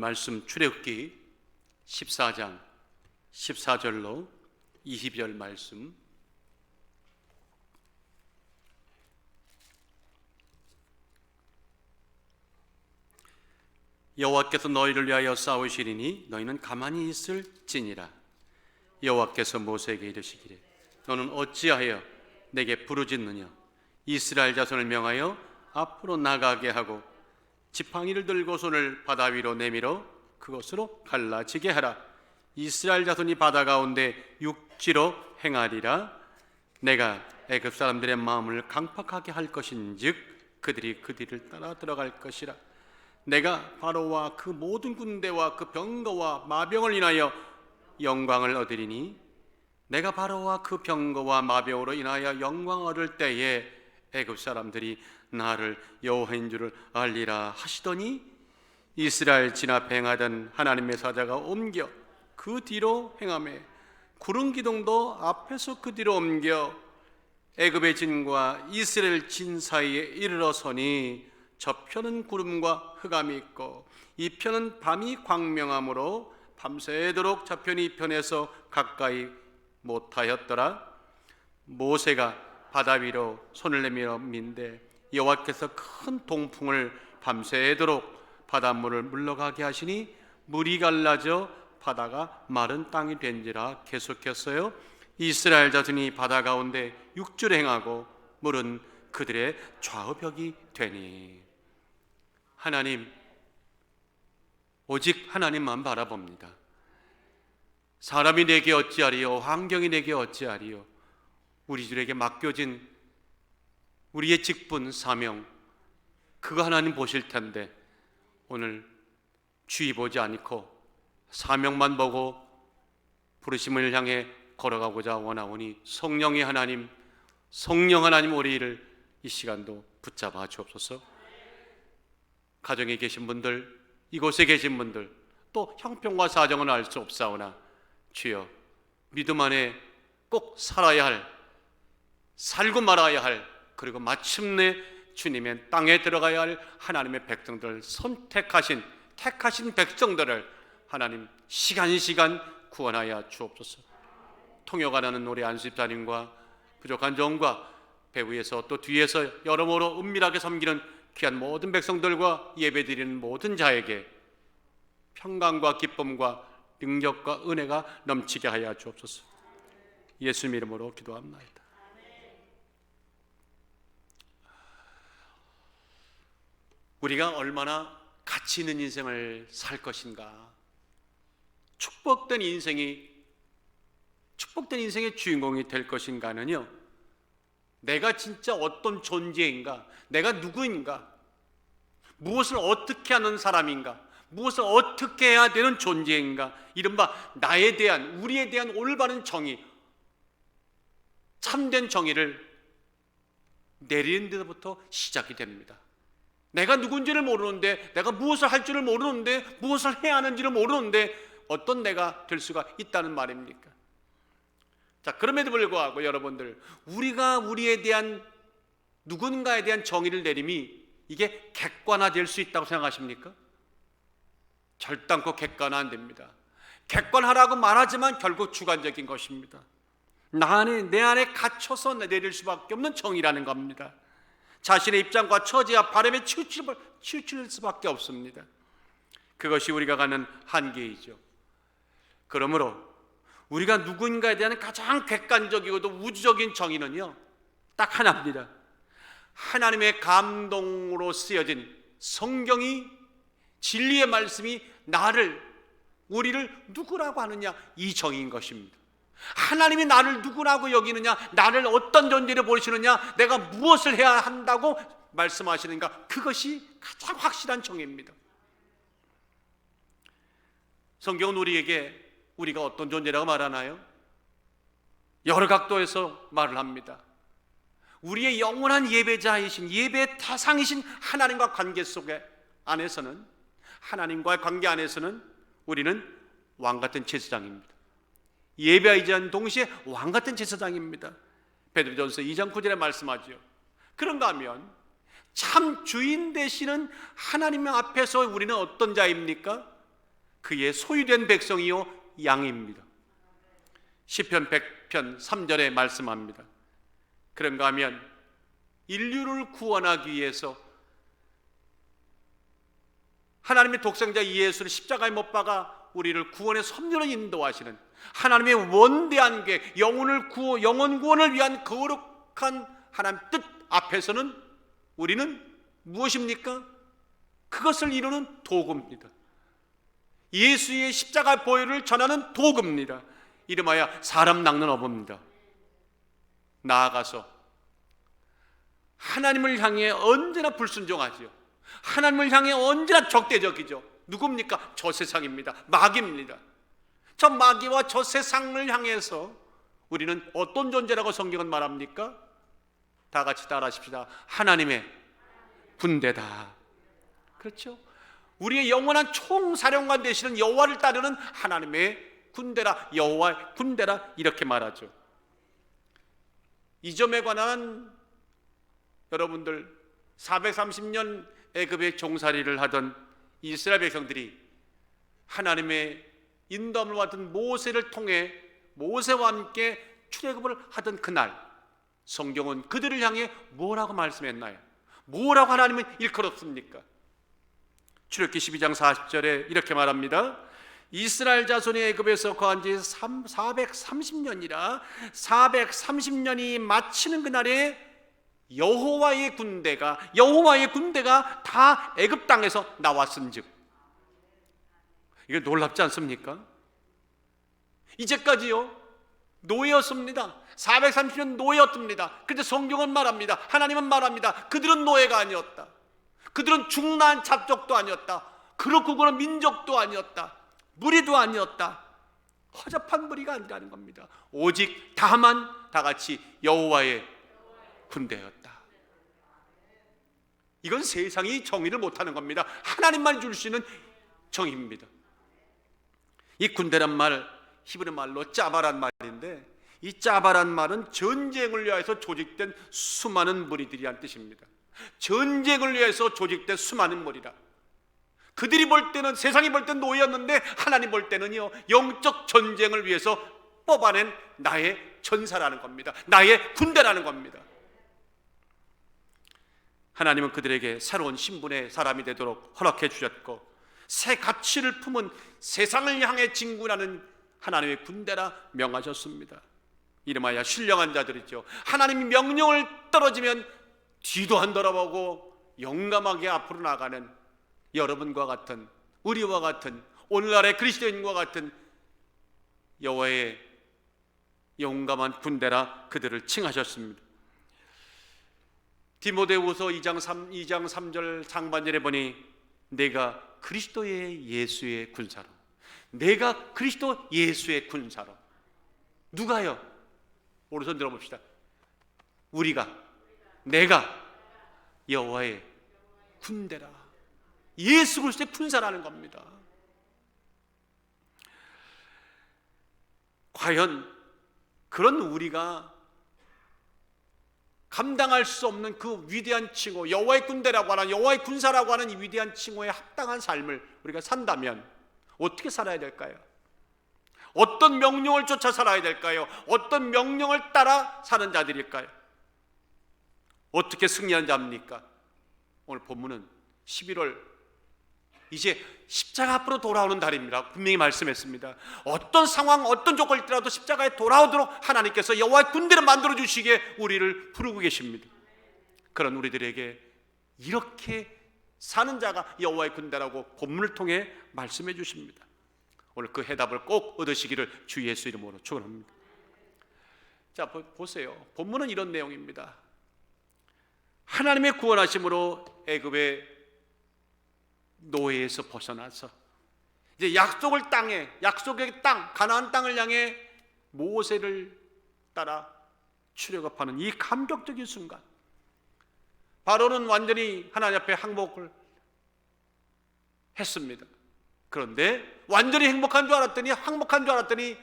말씀 출애굽기 14장 14절로 20절 말씀. 여호와께서 너희를 위하여 싸우시리니 너희는 가만히 있을지니라. 여호와께서 모세에게 이르시기를 너는 어찌하여 내게 부르짖느냐. 이스라엘 자손을 명하여 앞으로 나가게 하고 지팡이를 들고 손을 바다 위로 내밀어 그것으로 갈라지게 하라. 이스라엘 자손이 바다 가운데 육지로 행하리라. 내가 애굽 사람들의 마음을 강팍하게 할 것인즉 그들이 그 뒤를 따라 들어갈 것이라. 내가 바로와 그 모든 군대와 그 병거와 마병을 인하여 영광을 얻으리니 내가 바로와 그 병거와 마병으로 인하여 영광을 얻을 때에 애굽 사람들이 나를 여호와인 줄을 알리라 하시더니 이스라엘 진 앞에 행하던 하나님의 사자가 옮겨 그 뒤로 행하매 구름 기둥도 앞에서 그 뒤로 옮겨 애굽의 진과 이스라엘 진 사이에 이르러서니 저편은 구름과 흑암이 있고 이 편은 밤이 광명함으로 밤새도록 저편이 이 편에서 가까이 못하였더라. 모세가 바다 위로 손을 내밀어 민대 여호와께서 큰 동풍을 밤새도록 바닷물을 물러가게 하시니 물이 갈라져 바다가 마른 땅이 된지라. 계속했어요. 이스라엘 자손이 바다 가운데 육지를 행하고 물은 그들의 좌우벽이 되니. 하나님, 오직 하나님만 바라봅니다. 사람이 내게 어찌하리요, 환경이 내게 어찌하리요. 우리들에게 맡겨진 우리의 직분, 사명, 그거 하나님 보실 텐데 오늘 주의 보지 않고 사명만 보고 부르심을 향해 걸어가고자 원하오니 성령의 하나님, 성령 하나님 우리를 이 시간도 붙잡아 주옵소서. 가정에 계신 분들, 이곳에 계신 분들, 또 형편과 사정은 알 수 없사오나 주여 믿음 안에 꼭 살아야 할, 살고 말아야 할, 그리고 마침내 주님의 땅에 들어가야 할 하나님의 백성들을 택하신 백성들을 하나님 시간 구원하여 주옵소서. 통역하는 우리 안수집사님과 부족한 종과 배후에서 또 뒤에서 여러모로 은밀하게 섬기는 귀한 모든 백성들과 예배드리는 모든 자에게 평강과 기쁨과 능력과 은혜가 넘치게 하여 주옵소서. 예수님 이름으로 기도합나이다. 우리가 얼마나 가치 있는 인생을 살 것인가. 축복된 인생의 주인공이 될 것인가는요, 내가 진짜 어떤 존재인가, 내가 누구인가, 무엇을 어떻게 하는 사람인가, 무엇을 어떻게 해야 되는 존재인가, 이른바 나에 대한, 우리에 대한 올바른 정의, 참된 정의를 내리는 데부터 시작이 됩니다. 내가 누군지를 모르는데, 내가 무엇을 할 줄을 모르는데, 무엇을 해야 하는지를 모르는데 어떤 내가 될 수가 있다는 말입니까? 자, 그럼에도 불구하고 여러분들, 우리가 우리에 대한, 누군가에 대한 정의를 내림이 이게 객관화될 수 있다고 생각하십니까? 절단코 객관화 안 됩니다. 객관화라고 말하지만 결국 주관적인 것입니다. 내 안에 갇혀서 내릴 수밖에 없는 정의라는 겁니다. 자신의 입장과 처지와 바람에 치우칠 수밖에 없습니다. 그것이 우리가 가는 한계이죠. 그러므로 우리가 누군가에 대한 가장 객관적이고도 우주적인 정의는요, 딱 하나입니다. 하나님의 감동으로 쓰여진 성경이, 진리의 말씀이 우리를 누구라고 하느냐, 이 정의인 것입니다. 하나님이 나를 누구라고 여기느냐, 나를 어떤 존재로 보시느냐, 내가 무엇을 해야 한다고 말씀하시는가, 그것이 가장 확실한 정의입니다. 성경은 우리에게 우리가 어떤 존재라고 말하나요? 여러 각도에서 말을 합니다. 우리의 영원한 예배자이신, 예배의 대상이신 하나님과 관계 속에 안에서는, 하나님과의 관계 안에서는 우리는 왕같은 제사장입니다. 예배이자 동시에 왕같은 제사장입니다. 베드로전서 2장 9절에 말씀하죠. 그런가 하면 참 주인 되시는 하나님 앞에서 우리는 어떤 자입니까? 그의 소유된 백성이요 양입니다. 시편 100편 3절에 말씀합니다. 그런가 하면 인류를 구원하기 위해서 하나님의 독생자 예수를 십자가에 못 박아 우리를 구원의 섭리로 인도하시는 하나님의 원대한 계획, 영원 구원을 위한 거룩한 하나님 뜻 앞에서는 우리는 무엇입니까? 그것을 이루는 도구입니다. 예수의 십자가 보혈을 전하는 도구입니다. 이름하여 사람 낚는 어부입니다. 나아가서 하나님을 향해 언제나 불순종하지요. 하나님을 향해 언제나 적대적이죠. 누굽니까? 저 세상입니다. 마귀입니다. 저 마귀와 저 세상을 향해서 우리는 어떤 존재라고 성경은 말합니까? 다 같이 따라하십시다. 하나님의 군대다. 그렇죠? 우리의 영원한 총사령관 되시는 여호와를 따르는 하나님의 군대라, 여호와의 군대라 이렇게 말하죠. 이 점에 관한 여러분들 430년 애굽의 종살이를 하던 이스라엘 백성들이 하나님의 인도함을 받은 모세를 통해 모세와 함께 출애굽을 하던 그날 성경은 그들을 향해 뭐라고 말씀했나요? 뭐라고 하나님은 일컬었습니까? 출애굽기 12장 40절에 이렇게 말합니다. 이스라엘 자손이 애굽에서 거한 지 430년이라 430년이 마치는 그날에 여호와의 군대가 다 애굽 땅에서 나왔은즉. 이게 놀랍지 않습니까? 이제까지요 노예였습니다. 430년 노예였습니다. 그런데 성경은 말합니다. 하나님은 말합니다. 그들은 노예가 아니었다. 그들은 중난 잡족도 아니었다. 그렇고 그런 민족도 아니었다. 무리도 아니었다. 허접한 무리가 아니라는 겁니다. 오직 다만 다같이 여호와의 군대였다. 이건 세상이 정의를 못하는 겁니다. 하나님만 줄 수 있는 정의입니다. 이 군대란 말 히브리 말로 짜바란 말인데, 이 짜바란 말은 전쟁을 위해서 조직된 수많은 무리들이란 뜻입니다. 전쟁을 위해서 조직된 수많은 무리라. 그들이 볼 때는, 세상이 볼 때는 노예였는데 하나님 볼 때는요 영적 전쟁을 위해서 뽑아낸 나의 전사라는 겁니다. 나의 군대라는 겁니다. 하나님은 그들에게 새로운 신분의 사람이 되도록 허락해 주셨고, 새 가치를 품은 세상을 향해 진군하는 하나님의 군대라 명하셨습니다. 이름하여 신령한 자들이죠. 하나님이 명령을 떨어지면 뒤도 안 돌아보고 용감하게 앞으로 나가는 여러분과 같은, 우리와 같은, 오늘날의 그리스도인과 같은 여호와의 용감한 군대라 그들을 칭하셨습니다. 디모데후서 2장 3절 상반절에 보니 내가 그리스도의 예수의 군사로, 내가 그리스도 예수의 군사로. 누가요? 오른손 들어봅시다. 우리가, 내가 여호와의 군대라. 예수 그리스도의 군사라는 겁니다. 과연 그런 우리가 감당할 수 없는 그 위대한 칭호, 여호와의 군대라고 하는, 여호와의 군사라고 하는 이 위대한 칭호에 합당한 삶을 우리가 산다면 어떻게 살아야 될까요? 어떤 명령을 쫓아 살아야 될까요? 어떤 명령을 따라 사는 자들일까요? 어떻게 승리하는 자입니까? 오늘 본문은 11월 이제 십자가 앞으로 돌아오는 달입니다. 분명히 말씀했습니다. 어떤 상황, 어떤 조건이 있더라도 십자가에 돌아오도록 하나님께서 여호와의 군대를 만들어 주시기에 우리를 부르고 계십니다. 그런 우리들에게 이렇게 사는 자가 여호와의 군대라고 본문을 통해 말씀해 주십니다. 오늘 그 해답을 꼭 얻으시기를 주 예수 이름으로 축원합니다. 자, 보세요. 본문은 이런 내용입니다. 하나님의 구원하심으로 애굽의 노예에서 벗어나서 이제 약속의 땅, 가나안 땅을 향해 모세를 따라 출애굽하는 이 감격적인 순간, 바로는 완전히 하나님 앞에 항복을 했습니다. 그런데 완전히 항복한 줄 알았더니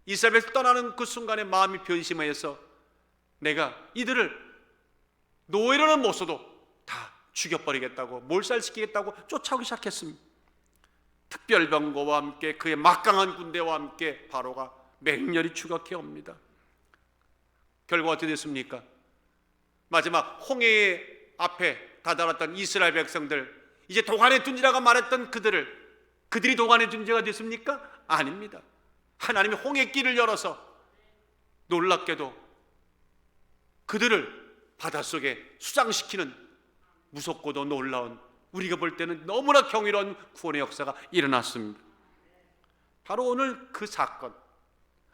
이스라엘에서 떠나는 그 순간에 마음이 변심해서 내가 이들을 노예로는 못 써도 다 죽여버리겠다고, 몰살시키겠다고 쫓아오기 시작했습니다. 특별병거와 함께 그의 막강한 군대와 함께 바로가 맹렬히 추격해 옵니다. 결과 어떻게 됐습니까? 마지막 홍해 앞에 다다랐던 이스라엘 백성들, 이제 도간에 둔지라고 말했던 그들이 도간에 둔지가 됐습니까? 아닙니다. 하나님이 홍해길을 열어서 놀랍게도 그들을 바닷속에 수장시키는 무섭고도 놀라운, 우리가 볼 때는 너무나 경이로운 구원의 역사가 일어났습니다. 바로 오늘 그 사건,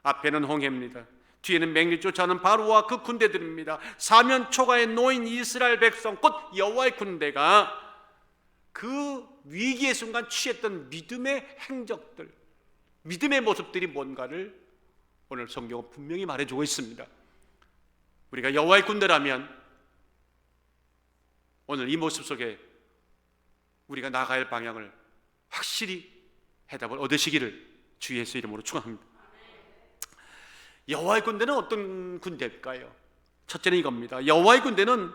앞에는 홍해입니다. 뒤에는 맹렬히 쫓아오는 바로와 그 군대들입니다. 사면 초가에 놓인 이스라엘 백성, 곧 여호와의 군대가 그 위기의 순간 취했던 믿음의 행적들, 믿음의 모습들이 뭔가를 오늘 성경은 분명히 말해주고 있습니다. 우리가 여호와의 군대라면 오늘 이 모습 속에 우리가 나가야 할 방향을 확실히 해답을 얻으시기를 주 예수 이름으로 축원합니다. 여호와의 군대는 어떤 군대일까요? 첫째는 이겁니다. 여호와의 군대는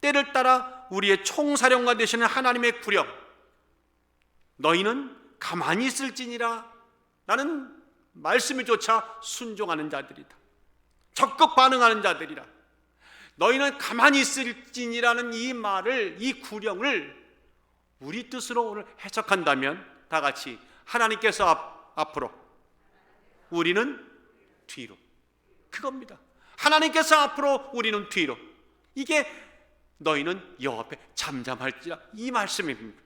때를 따라 우리의 총사령관 되시는 하나님의 구령, 너희는 가만히 있을지니라 라는 말씀을 조차 순종하는 자들이다. 적극 반응하는 자들이라. 너희는 가만히 있을지니라는 이 말을, 이 구령을 우리 뜻으로 오늘 해석한다면 다 같이 하나님께서 앞으로, 우리는 뒤로, 그겁니다. 하나님께서 앞으로, 우리는 뒤로. 이게 너희는 여호와 앞에 잠잠할지라, 이 말씀입니다.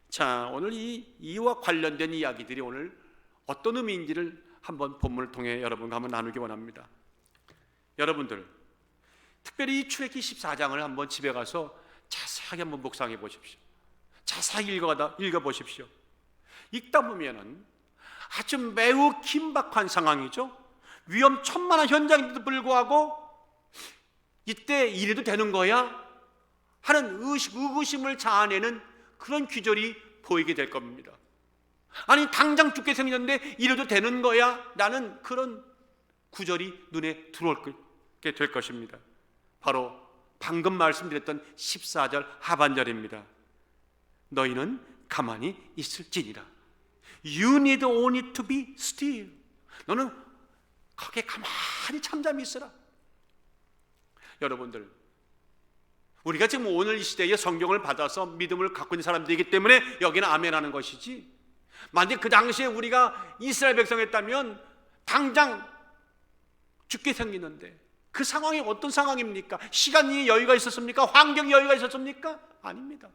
자, 오늘 이와 관련된 이야기들이 오늘 어떤 의미인지를 한번 본문을 통해 여러분과 한번 나누기 원합니다. 여러분들 특별히 이 출애굽기 14장을 한번 집에 가서 자세하게 한번 묵상해 보십시오. 자세하게 읽어보십시오. 읽다 보면은 아주 매우 긴박한 상황이죠. 위험천만한 현장인데도 불구하고 이때 이래도 되는 거야? 하는 의구심을 자아내는 그런 귀절이 보이게 될 겁니다. 아니 당장 죽게 생겼는데 이래도 되는 거야? 라는 그런 구절이 눈에 들어오게 될 것입니다. 바로 방금 말씀드렸던 14절 하반절입니다. 너희는 가만히 있을지니라. You need only to be still. 너는 거기에 가만히 잠잠히 있어라. 여러분들, 우리가 지금 오늘 이 시대에 성경을 받아서 믿음을 갖고 있는 사람들이기 때문에 여기는 아멘 하는 것이지, 만약 그 당시에 우리가 이스라엘 백성이었다면 당장 죽게 생기는데 그 상황이 어떤 상황입니까? 시간이 여유가 있었습니까? 환경 여유가 있었습니까? 아닙니다.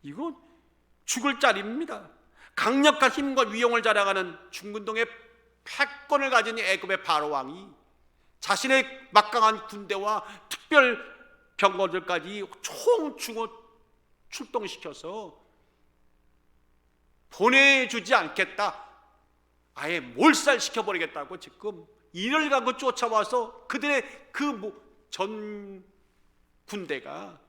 이거 죽을 자리입니다. 강력한 힘과 위용을 자랑하는 중근동의 패권을 가진 애굽의 바로 왕이 자신의 막강한 군대와 특별 병거들까지 총중어 출동시켜서 보내주지 않겠다, 아예 몰살시켜버리겠다고 지금 이를 가고 쫓아와서 그들의 그 전 군대가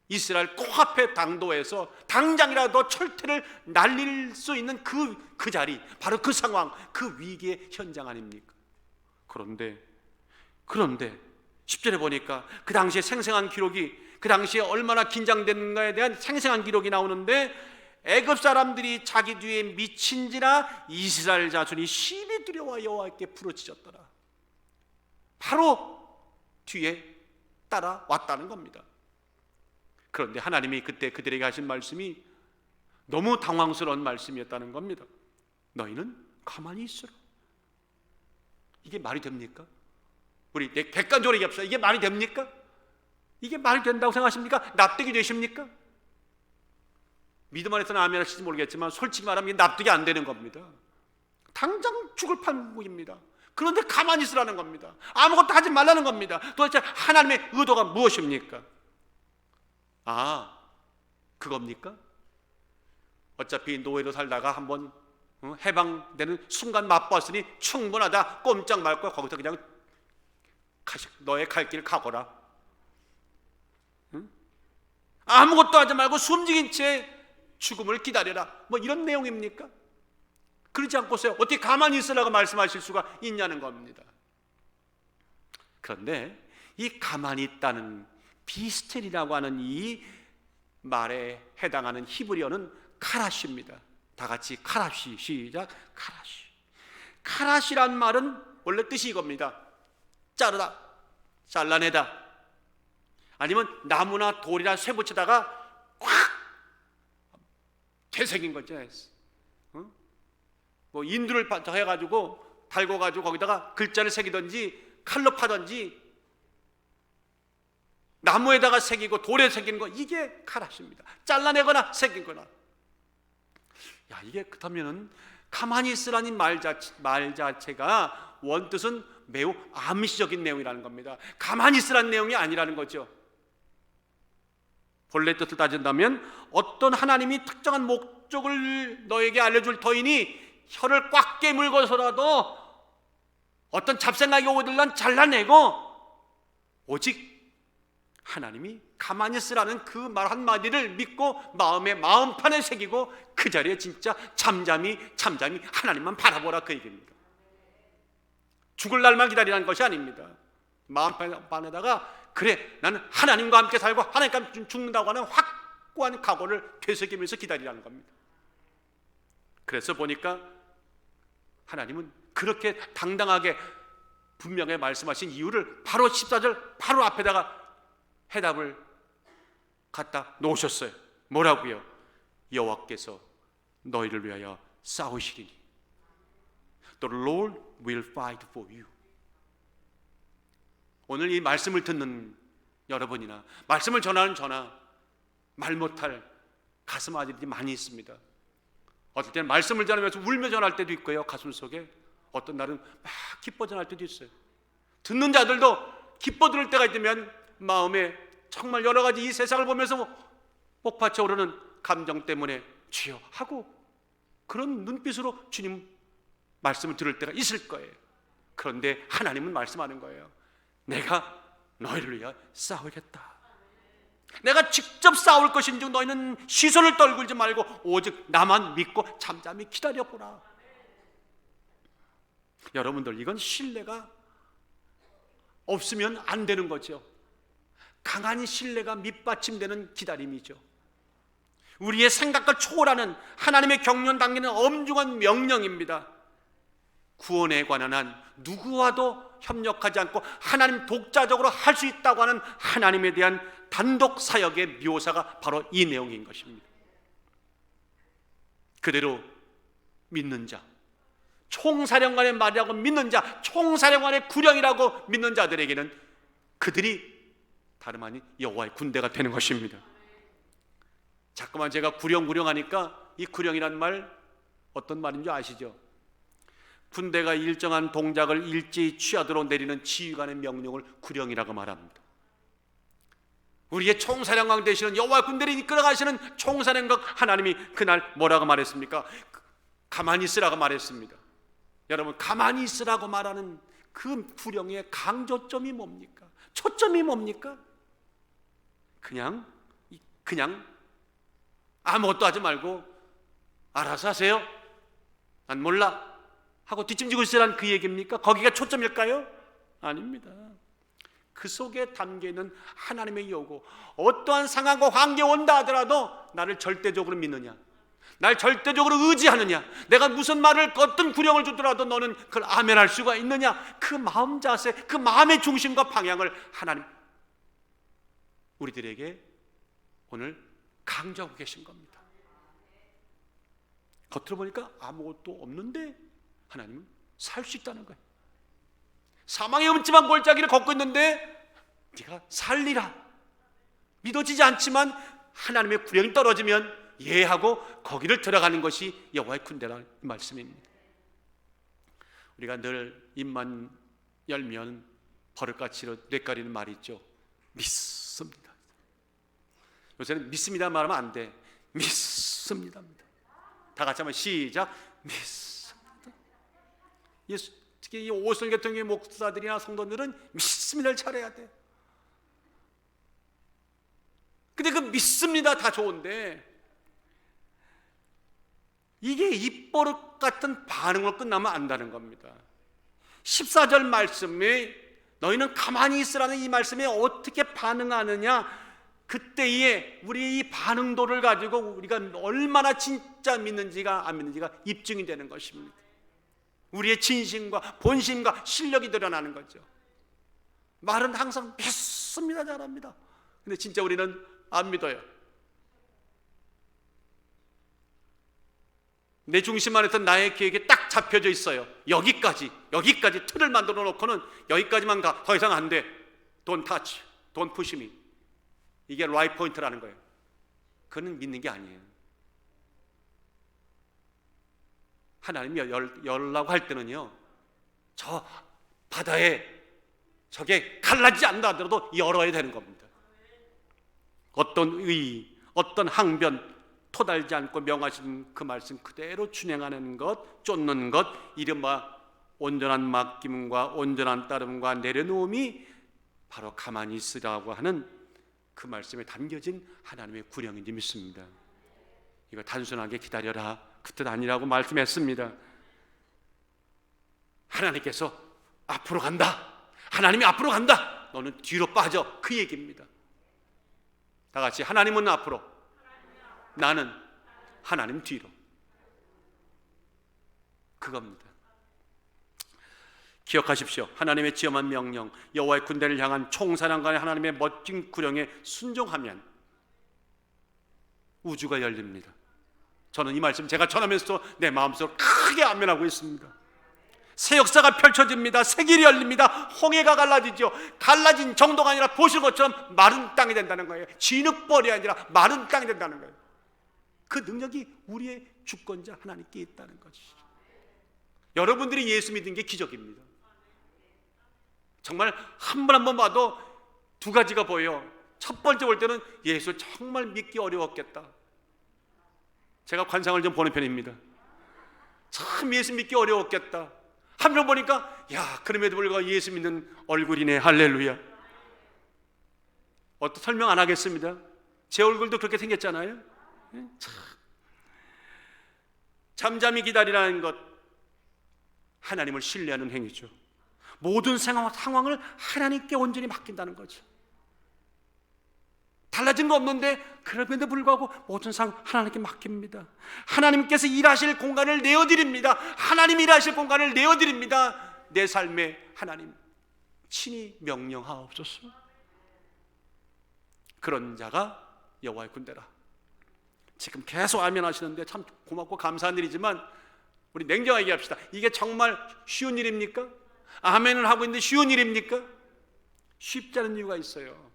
이스라엘 코앞에 당도해서 당장이라도 철퇴를 날릴 수 있는 그 자리, 바로 그 상황, 그 위기의 현장 아닙니까? 그런데 10절에 보니까 그 당시에 생생한 기록이, 그 당시에 얼마나 긴장됐는가에 대한 생생한 기록이 나오는데, 애굽 사람들이 자기 뒤에 미친지라 이스라엘 자손이 심히 두려워 여호와께 부르짖었더라. 바로 뒤에 따라왔다는 겁니다. 그런데 하나님이 그때 그들에게 하신 말씀이 너무 당황스러운 말씀이었다는 겁니다. 너희는 가만히 있으라. 이게 말이 됩니까? 우리 객관적으로 얘기합시다. 이게 말이 됩니까? 이게 말이 된다고 생각하십니까? 납득이 되십니까? 믿음 안에서는 아멘 하실지 모르겠지만 솔직히 말하면 이게 납득이 안 되는 겁니다. 당장 죽을 판국입니다. 그런데 가만히 있으라는 겁니다. 아무것도 하지 말라는 겁니다. 도대체 하나님의 의도가 무엇입니까? 그겁니까? 어차피 노예로 살다가 한번 해방되는 순간 맛봤으니 충분하다, 꼼짝 말고 거기서 그냥 너의 갈 길 가거라. 아무것도 하지 말고 숨죽인 채 죽음을 기다려라, 뭐 이런 내용입니까? 그러지 않고서요 어떻게 가만히 있으라고 말씀하실 수가 있냐는 겁니다. 그런데 이 가만히 있다는 비스텔이라고 하는 이 말에 해당하는 히브리어는 카라시입니다. 다 같이 카라시. 시작. 카라시. 카라시란 말은 원래 뜻이 이겁니다. 자르다, 잘라내다. 아니면 나무나 돌이나 쇠 붙이다가 꽉 되새긴 거죠. 뭐 인두를 해가지고 달궈가지고 거기다가 글자를 새기든지 칼로 파든지 나무에다가 새기고 돌에 새기는 거, 이게 카라시입니다. 잘라내거나 새기거나. 야, 이게 그렇다면은 가만히 있으라는 말 자체가 원뜻은 매우 암시적인 내용이라는 겁니다. 가만히 있으라는 내용이 아니라는 거죠. 본래 뜻을 따진다면 어떤 하나님이 특정한 목적을 너에게 알려줄 터이니 혀를 꽉 깨물고서라도 어떤 잡생각이 오들란 잘라내고, 오직 하나님이 가만히 있으라는 그 말 한마디를 믿고 마음판에 새기고 그 자리에 진짜 잠잠히 하나님만 바라보라, 그 얘기입니다. 죽을 날만 기다리라는 것이 아닙니다. 마음판에다가 그래, 나는 하나님과 함께 살고 하나님과 함께 죽는다고 하는 확고한 각오를 되새기면서 기다리라는 겁니다. 그래서 보니까 하나님은 그렇게 당당하게 분명히 말씀하신 이유를 바로 14절 바로 앞에다가 해답을 갖다 놓으셨어요. 뭐라고요? 여호와께서 너희를 위하여 싸우시리니 The Lord will fight for you. 오늘 이 말씀을 듣는 여러분이나 말씀을 전하는 저나 말 못할 가슴 아들이 많이 있습니다. 어떨 때는 말씀을 전하면서 울며 전할 때도 있고요, 가슴 속에. 어떤 날은 막 기뻐 전할 때도 있어요. 듣는 자들도 기뻐 들을 때가 있으면 마음에 정말 여러 가지 이 세상을 보면서 복받쳐 오르는 감정 때문에 주여 하고 그런 눈빛으로 주님 말씀을 들을 때가 있을 거예요. 그런데 하나님은 말씀하는 거예요. 내가 너희를 위하여 싸우겠다. 내가 직접 싸울 것인즉 너희는 시선을 떨굴지 말고 오직 나만 믿고 잠잠히 기다려보라. 여러분들, 이건 신뢰가 없으면 안 되는 거죠. 강한 신뢰가 밑받침되는 기다림이죠. 우리의 생각을 초월하는 하나님의 경륜 당기는 엄중한 명령입니다. 구원에 관한 한 누구와도 협력하지 않고 하나님 독자적으로 할 수 있다고 하는 하나님에 대한 단독 사역의 묘사가 바로 이 내용인 것입니다. 그대로 믿는 자, 총사령관의 말이라고 믿는 자, 총사령관의 구령이라고 믿는 자들에게는 그들이 다름 아닌 여호와의 군대가 되는 것입니다. 자꾸만 제가 구령 하니까 이 구령이란 말 어떤 말인지 아시죠? 군대가 일정한 동작을 일제히 취하도록 내리는 지휘관의 명령을 구령이라고 말합니다. 우리의 총사령관 되시는 여호와 군대를 이끌어가시는 총사령관 하나님이 그날 뭐라고 말했습니까? 가만히 있으라고 말했습니다. 여러분, 가만히 있으라고 말하는 그 구령의 강조점이 뭡니까? 초점이 뭡니까? 그냥 아무것도 하지 말고 알아서 하세요, 난 몰라 하고 뒷짐지고 있으라는 그 얘기입니까? 거기가 초점일까요? 아닙니다. 그 속에 담겨있는 하나님의 요구, 어떠한 상황과 환경이 온다 하더라도 나를 절대적으로 믿느냐, 날 절대적으로 의지하느냐, 내가 무슨 말을 어떤 구령을 주더라도 너는 그걸 아멘할 수가 있느냐, 그 마음 자세, 그 마음의 중심과 방향을 하나님 우리들에게 오늘 강조하고 계신 겁니다. 겉으로 보니까 아무것도 없는데 하나님은 살 수 있다는 거예요. 사망의 음침한 골짜기를 걷고 있는데 네가 살리라. 믿어지지 않지만 하나님의 구령이 떨어지면 예하고 거기를 들어가는 것이 여호와의 군대라는 말씀입니다. 우리가 늘 입만 열면 버릇같이 뇌까리는 말이 있죠. 믿습니다. 요새는 믿습니다 말하면 안 돼. 믿습니다. 다 같이 한번 시작. 믿습니다. 특히 이 오순계통의 목사들이나 성도들은 믿습니다를 차려야 돼. 근데 그 믿습니다 다 좋은데 이게 입버릇 같은 반응으로 끝나면 안다는 겁니다. 14절 말씀에 너희는 가만히 있으라는 이 말씀에 어떻게 반응하느냐, 그때의 우리의 이 반응도를 가지고 우리가 얼마나 진짜 믿는지가 안 믿는지가 입증이 되는 것입니다. 우리의 진심과 본심과 실력이 드러나는 거죠. 말은 항상 믿습니다, 잘합니다. 근데 진짜 우리는 안 믿어요. 내 중심 안에서 나의 계획이 딱 잡혀져 있어요. 여기까지 틀을 만들어 놓고는 여기까지만 가, 더 이상 안 돼. Don't touch, don't push me. 이게 라이트 포인트라는 거예요. 그는 믿는 게 아니에요. 하나님이 열라고 할 때는요, 저 바다에 저게 갈라지지 않는다 하더라도 열어야 되는 겁니다. 어떤 의의, 어떤 항변 토달지 않고 명하신 그 말씀 그대로 준행하는 것, 쫓는 것, 이른바 온전한 맡김과 온전한 따름과 내려놓음이 바로 가만히 있으라고 하는 그 말씀에 담겨진 하나님의 구령인지 믿습니다. 이거 단순하게 기다려라 그 뜻 아니라고 말씀했습니다. 하나님께서 앞으로 간다, 하나님이 앞으로 간다, 너는 뒤로 빠져, 그 얘기입니다. 다 같이 하나님은 앞으로, 나는 하나님 뒤로. 그겁니다. 기억하십시오. 하나님의 지엄한 명령, 여호와의 군대를 향한 총사령관의 하나님의 멋진 구령에 순종하면 우주가 열립니다. 저는 이 말씀 제가 전하면서 내 마음속으로 크게 아멘하고 있습니다. 새 역사가 펼쳐집니다. 새 길이 열립니다. 홍해가 갈라지죠. 갈라진 정도가 아니라 보실 것처럼 마른 땅이 된다는 거예요. 진흙벌이 아니라 마른 땅이 된다는 거예요. 그 능력이 우리의 주권자 하나님께 있다는 것이죠. 여러분들이 예수 믿는 게 기적입니다. 정말 한 번 한 번 봐도 두 가지가 보여요. 첫 번째 볼 때는 예수 정말 믿기 어려웠겠다. 제가 관상을 좀 보는 편입니다. 참 예수 믿기 어려웠겠다. 한편 보니까 야, 그럼에도 불구하고 예수 믿는 얼굴이네. 할렐루야. 어떤 설명 안 하겠습니다. 제 얼굴도 그렇게 생겼잖아요. 참. 잠잠히 기다리라는 것, 하나님을 신뢰하는 행위죠. 모든 상황을 하나님께 온전히 맡긴다는 거죠. 달라진 거 없는데 그럼에도 불구하고 모든 상황 하나님께 맡깁니다. 하나님께서 일하실 공간을 내어드립니다. 하나님 일하실 공간을 내어드립니다. 내 삶에 하나님 친히 명령하옵소서. 그런 자가 여호와의 군대라. 지금 계속 아멘 하시는데 참 고맙고 감사한 일이지만 우리 냉정하게 얘기합시다. 이게 정말 쉬운 일입니까? 아멘을 하고 있는데 쉬운 일입니까? 쉽지 않은 이유가 있어요.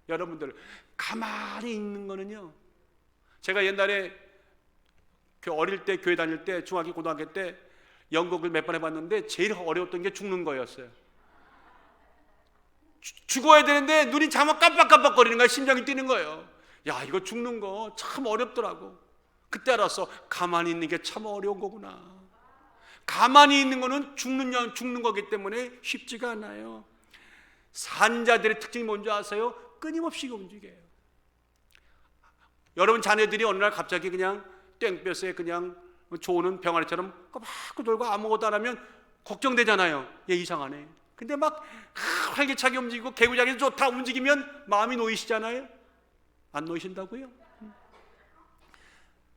여러분들 가만히 있는 거는요, 제가 옛날에 어릴 때 교회 다닐 때 중학교 고등학교 때 연극을 몇 번 해봤는데 제일 어려웠던 게 죽는 거였어요. 죽어야 되는데 눈이 자막 깜빡깜빡거리는 거야. 심장이 뛰는 거예요. 야, 이거 죽는 거 참 어렵더라고. 그때 알았어. 가만히 있는 게 참 어려운 거구나. 가만히 있는 거는 죽는 거기 때문에 쉽지가 않아요. 산자들의 특징이 뭔지 아세요? 끊임없이 움직여요. 여러분 자녀들이 어느 날 갑자기 그냥 땡볕에 그냥 조는 병아리처럼 꼬박꼬박 돌고 아무것도 안 하면 걱정되잖아요. 얘 이상하네. 근데 막 활기차게 움직이고 개구장이 좋다 움직이면 마음이 놓이시잖아요. 안 놓이신다고요?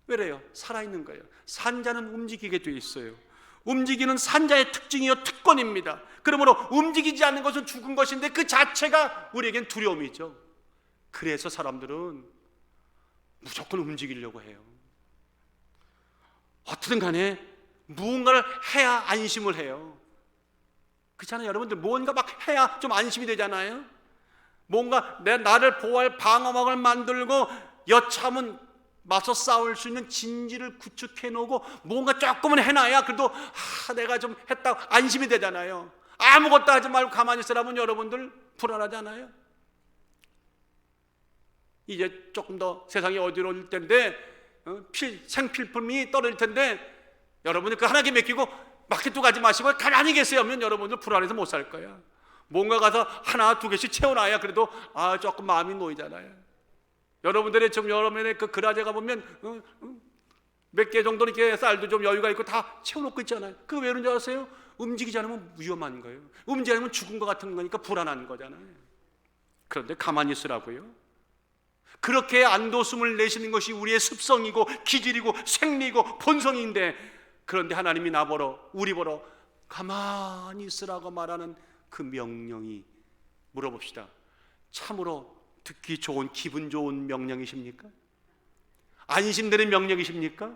왜래요? 살아있는 거예요. 산자는 움직이게 돼 있어요. 움직이는 산자의 특징이요, 특권입니다. 그러므로 움직이지 않는 것은 죽은 것인데 그 자체가 우리에겐 두려움이죠. 그래서 사람들은 무조건 움직이려고 해요. 어떻든 간에 무언가를 해야 안심을 해요. 그렇잖아요. 여러분들 뭔가 막 해야 좀 안심이 되잖아요. 뭔가 나를 보호할 방어막을 만들고 여참은 맞서 싸울 수 있는 진지를 구축해 놓고 뭔가 조금은 해놔야 그래도 내가 좀 했다 안심이 되잖아요. 아무것도 하지 말고 가만히 있으라면 여러분들 불안하잖아요. 이제 조금 더 세상이 어지러울 텐데 생필품이 떨어질 텐데 여러분들 그 하나님께 맡기고 마켓도 가지 마시고 가만히 계세요 하면 여러분들 불안해서 못 살 거야. 뭔가 가서 하나 두 개씩 채워놔야 그래도 조금 마음이 놓이잖아요. 여러분들의 지금 여러분의 그 그라제 가보면 몇 개 정도 이렇게 쌀도 좀 여유가 있고 다 채워놓고 있잖아요. 그거 왜 그런지 아세요? 움직이지 않으면 위험한 거예요. 움직이지 않으면 죽은 것 같은 거니까 불안한 거잖아요. 그런데 가만히 있으라고요. 그렇게 안도숨을 내쉬는 것이 우리의 습성이고 기질이고 생리고 본성인데, 그런데 하나님이 나보러, 우리 보러 가만히 있으라고 말하는 그 명령이, 물어봅시다, 참으로 듣기 좋은, 기분 좋은 명령이십니까? 안심되는 명령이십니까?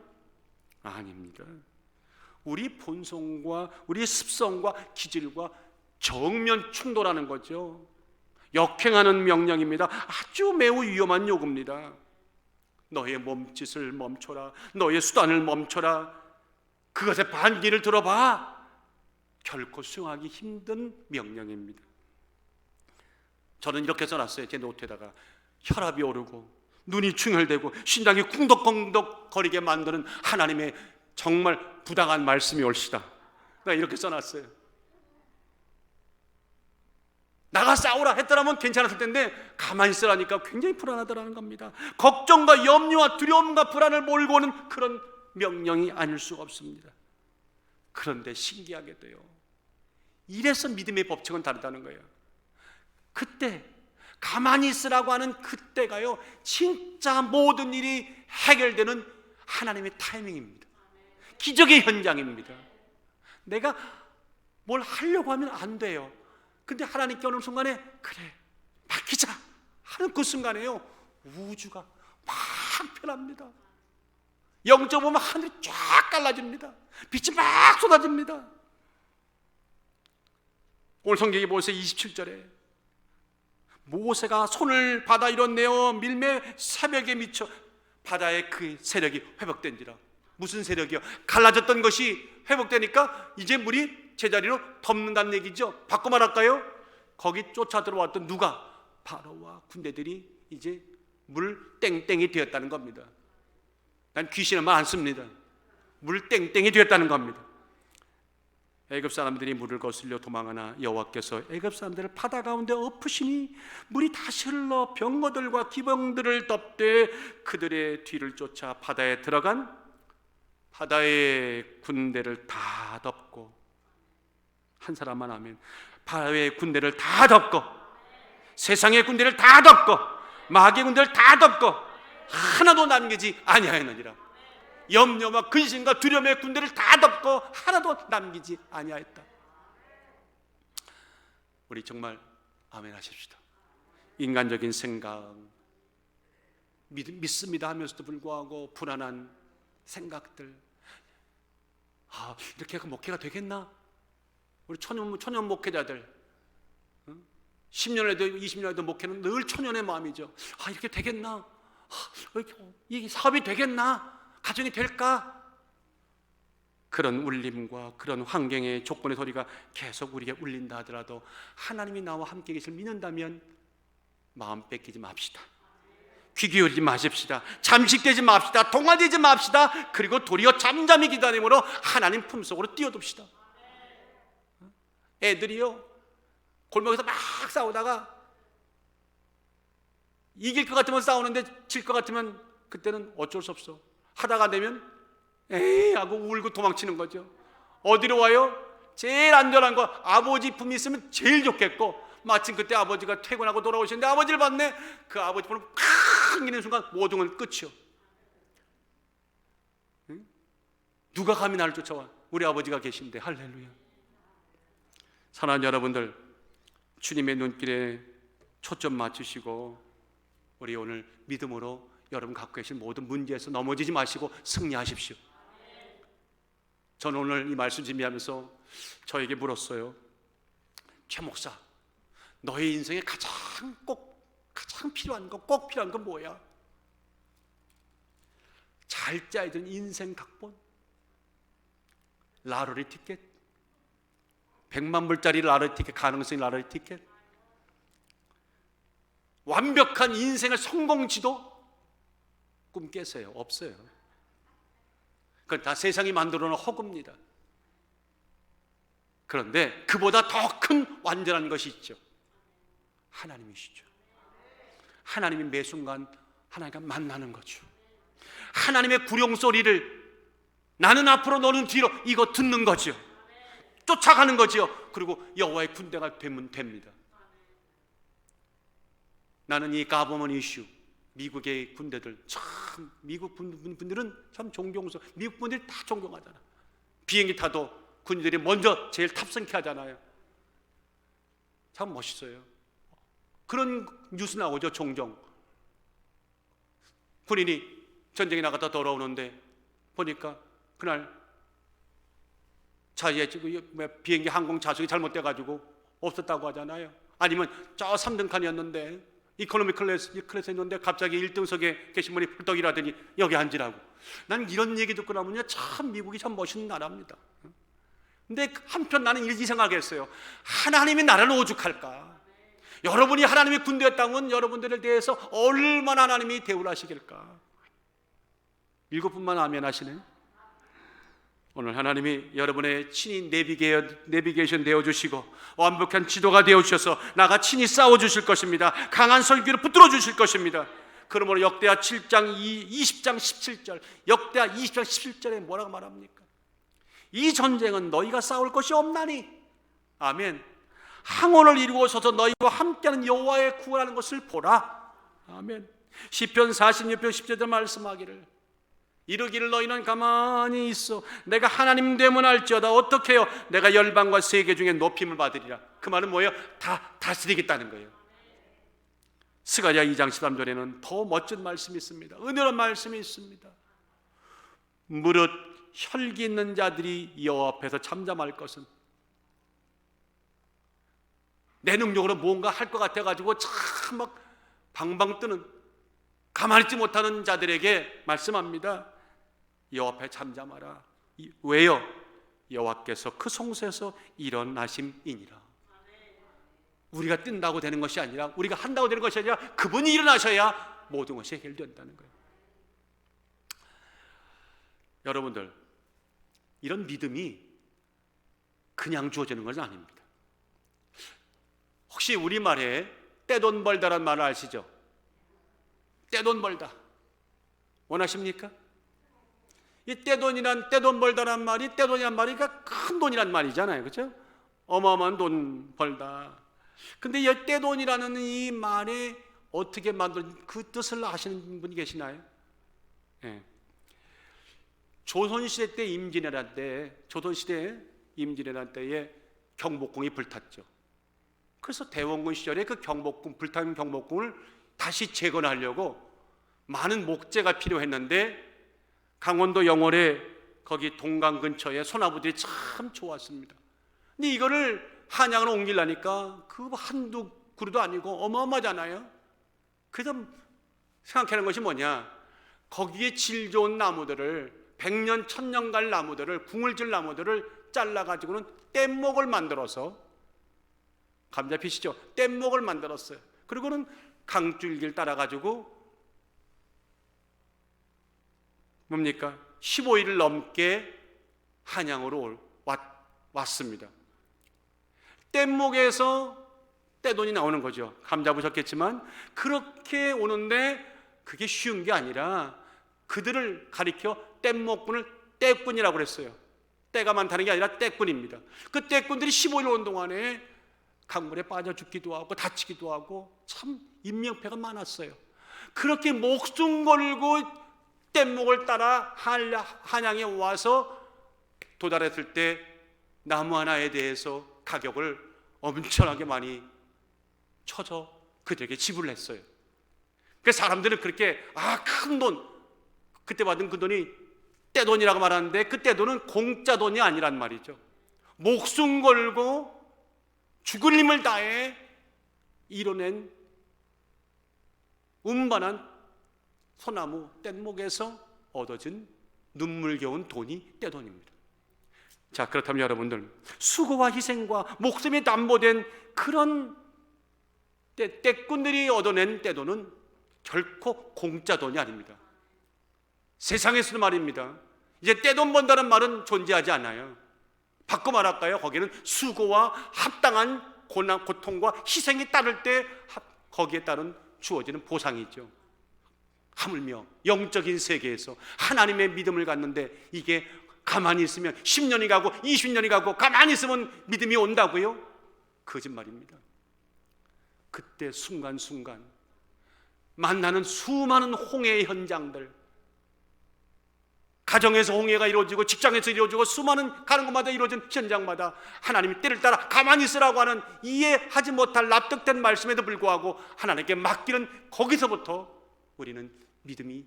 아닙니다. 우리 본성과 우리 습성과 기질과 정면 충돌하는 거죠. 역행하는 명령입니다. 아주 매우 위험한 요구입니다. 너의 몸짓을 멈춰라, 너의 수단을 멈춰라, 그것의 반기를 들어봐. 결코 수용하기 힘든 명령입니다. 저는 이렇게 써놨어요. 제 노트에다가 혈압이 오르고 눈이 충혈되고 심장이 쿵덕쿵덕 거리게 만드는 하나님의 정말 부당한 말씀이 올시다. 나 이렇게 써놨어요. 나가 싸우라 했더라면 괜찮았을 텐데 가만히 있으라니까 굉장히 불안하더라는 겁니다. 걱정과 염려와 두려움과 불안을 몰고 오는 그런 명령이 아닐 수가 없습니다. 그런데 신기하게 돼요. 이래서 믿음의 법칙은 다르다는 거예요. 그때 가만히 있으라고 하는 그때가요, 진짜 모든 일이 해결되는 하나님의 타이밍입니다. 기적의 현장입니다. 내가 뭘 하려고 하면 안 돼요. 근데 하나님께 어느 순간에 그래 맡기자 하는 그 순간에요, 우주가 막 변합니다. 영적 보면 하늘이 쫙 갈라집니다. 빛이 막 쏟아집니다. 오늘 성경에 보세요. 27절에 모세가 손을 바다 위로 내어 밀매 새벽에 미쳐 바다의 그 세력이 회복된지라. 무슨 세력이요? 갈라졌던 것이 회복되니까 이제 물이 제자리로 덮는다는 얘기죠. 바꿔 말할까요? 거기 쫓아 들어왔던 누가? 바로와 군대들이 이제 물 땡땡이 되었다는 겁니다. 난 귀신을 말 안 씁니다. 물 땡땡이 되었다는 겁니다. 애굽 사람들이 물을 거슬려 도망하나 여호와께서 애굽 사람들을 바다 가운데 엎으시니 물이 다시 흘러 병거들과 기병들을 덮되 그들의 뒤를 쫓아 바다에 들어간 바다의 군대를 다 덮고, 한 사람만 하면 바다의 군대를 다 덮고 세상의 군대를 다 덮고 마귀의 군대를 다 덮고 하나도 남기지 아니하였느니라. 염려와 근심과 두려움의 군대를 다 덮고 하나도 남기지 아니하였다. 우리 정말 아멘 하십시다. 인간적인 생각, 믿습니다 하면서도 불구하고 불안한 생각들, 이렇게 목회가 되겠나? 우리 초년 목회자들 10년 해도 20년 해도 목회는 늘 초년의 마음이죠. 이렇게 되겠나? 이게 사업이 되겠나? 가정이 될까? 그런 울림과 그런 환경의 조건의 소리가 계속 우리에게 울린다 하더라도 하나님이 나와 함께 계실 믿는다면 마음 뺏기지 맙시다. 귀 기울이지 마십시다. 잠식되지 맙시다. 동화되지 맙시다. 그리고 도리어 잠잠히 기다림으로 하나님 품속으로 뛰어듭시다. 애들이요, 골목에서 막 싸우다가 이길 것 같으면 싸우는데 질 것 같으면 그때는 어쩔 수 없어. 하다가 되면 에이 하고 울고 도망치는 거죠. 어디로 와요? 제일 안전한 거 아버지 품이 있으면 제일 좋겠고, 마침 그때 아버지가 퇴근하고 돌아오시는데 아버지를 봤네. 그 아버지 품을 팍 당기는 순간 모든 건 끝이요. 응? 누가 감히 나를 쫓아와? 우리 아버지가 계신데. 할렐루야. 사랑하는 여러분들, 주님의 눈길에 초점 맞추시고 우리 오늘 믿음으로 여러분 갖고 계신 모든 문제에서 넘어지지 마시고 승리하십시오. 저는 오늘 이 말씀 준비하면서 저에게 물었어요. 최 목사, 너의 인생에 가장 필요한 거, 꼭 필요한 건 뭐야? 잘 짜야 되는 인생 각본, 라로리 티켓, 100만 불짜리 라로리 티켓, 가능성이 라로리 티켓, 완벽한 인생의 성공 지도, 꿈 깨세요. 없어요. 그건 다 세상이 만들어 놓은 허구입니다. 그런데 그보다 더 큰 완전한 것이 있죠. 하나님이시죠. 하나님이 매 순간 하나님과 만나는 거죠. 하나님의 구령 소리를 나는 앞으로 너는 뒤로 이거 듣는 거죠. 쫓아가는 거죠. 그리고 여호와의 군대가 되면 됩니다. 나는 이 가버먼 이슈, 미국의 군대들 참, 미국 분들은 참 존경스러워. 미국 분들이 다 존경하잖아. 비행기 타도 군인들이 먼저 제일 탑승케 하잖아요. 참 멋있어요. 그런 뉴스 나오죠. 종종 군인이 전쟁에 나갔다 돌아오는데 보니까 그날 자기의 비행기 항공 좌석이 잘못돼가지고 없었다고 하잖아요. 아니면 저 3등 칸이었는데 이코노미 클래스였는데 갑자기 1등석에 계신 분이 훌떡 일하더니 여기 앉으라고. 난 이런 얘기 듣고 나면요, 참 미국이 참 멋있는 나라입니다. 근데 한편 나는 이 생각했어요. 하나님이 나라를 오죽할까? 여러분이 하나님의 군대였다면 여러분들에 대해서 얼마나 하나님이 대우를 하시길까? 7분만 아멘 하시네. 오늘 하나님이 여러분의 친히 내비게이션 되어주시고 완벽한 지도가 되어주셔서 나가 친히 싸워주실 것입니다. 강한 설교를 붙들어 주실 것입니다. 그러므로 역대하 7장 20장 17절, 역대하 20장 17절에 뭐라고 말합니까? 이 전쟁은 너희가 싸울 것이 없나니, 아멘. 항원을 이루어서서 너희와 함께하는 여호와의 구원하는 것을 보라, 아멘. 시편 46편 10절에 말씀하기를 이르기를 너희는 가만히 있어 내가 하나님 되면 알지어다. 어떻게 해요? 내가 열방과 세계 중에 높임을 받으리라. 그 말은 뭐예요? 다 다스리겠다는 거예요. 스가랴 2장 13절에는 더 멋진 말씀이 있습니다. 은혜로운 말씀이 있습니다. 무릇 혈기 있는 자들이 여호와 앞에서 잠잠할 것은, 내 능력으로 뭔가 할 것 같아가지고 참 막 방방 뜨는, 가만히 있지 못하는 자들에게 말씀합니다. 여호와 앞에 잠잠하라. 왜요? 여호와께서 그 성소에서 일어나심이니라. 우리가 뜬다고 되는 것이 아니라, 우리가 한다고 되는 것이 아니라 그분이 일어나셔야 모든 것이 해결된다는 거예요. 여러분들, 이런 믿음이 그냥 주어지는 것은 아닙니다. 혹시 우리말에 떼돈 벌다란 말을 아시죠? 떼돈 벌다 원하십니까? 이 떼돈 벌다란 말이, 떼돈이란 말이 큰 돈이란 말이잖아요, 그렇죠? 어마어마한 돈 벌다. 근데 이 떼돈이라는 이 말에 어떻게 만든 그 뜻을 아시는 분이 계시나요? 네. 조선시대 때 임진왜란 때에 경복궁이 불탔죠. 그래서 대원군 시절에 그 불탄 경복궁을 다시 재건하려고 많은 목재가 필요했는데 강원도 영월에 거기 동강 근처에 소나무들이 참 좋았습니다. 근데 이거를 한양으로 옮기려니까 그 한두 그루도 아니고 어마어마하잖아요. 그래서 생각하는 것이 뭐냐, 거기에 질 좋은 나무들을 100년 1000년 갈 나무들을, 궁을 질 나무들을 잘라가지고는 뗏목을 만들어서, 감자피시죠? 뗏목을 만들었어요. 그리고는 강줄기를 따라가지고 뭡니까? 15일을 넘게 한양으로 왔습니다. 뗏목에서 떼돈이 나오는 거죠. 감 잡으셨겠지만 그렇게 오는데 그게 쉬운 게 아니라 그들을 가리켜 뗏목군을 떼꾼이라고 그랬어요. 떼가 많다는 게 아니라 떼꾼입니다. 그 떼꾼들이 15일 오는 동안에 강물에 빠져 죽기도 하고 다치기도 하고 참 인명피해가 많았어요. 그렇게 목숨 걸고 뗏목을 따라 한양에 와서 도달했을 때 나무 하나에 대해서 가격을 엄청나게 많이 쳐서 그들에게 지불을 했어요. 그래서 사람들은 그렇게 큰 돈, 그때 받은 그 돈이 떼돈이라고 말하는데 그 떼돈은 공짜 돈이 아니란 말이죠. 목숨 걸고 죽을 힘을 다해 이뤄낸 운반한 소나무 뗏목에서 얻어진 눈물겨운 돈이 떼돈입니다. 자, 그렇다면 여러분들, 수고와 희생과 목숨이 담보된 그런 떼꾼들이 얻어낸 떼돈은 결코 공짜 돈이 아닙니다. 세상에서도 말입니다. 이제 떼돈 번다는 말은 존재하지 않아요. 바꿔 말할까요? 거기는 수고와 합당한 고통과 희생이 따를 때 거기에 따른 주어지는 보상이죠. 하물며 영적인 세계에서 하나님의 믿음을 갖는데 이게 가만히 있으면 10년이 가고 20년이 가고 가만히 있으면 믿음이 온다고요? 거짓말입니다. 그때 순간순간 만나는 수많은 홍해의 현장들, 가정에서 홍해가 이루어지고 직장에서 이루어지고 수많은 가는 곳마다 이루어진 현장마다 하나님이 때를 따라 가만히 있으라고 하는 이해하지 못할 납득된 말씀에도 불구하고 하나님께 맡기는 거기서부터 우리는 믿음이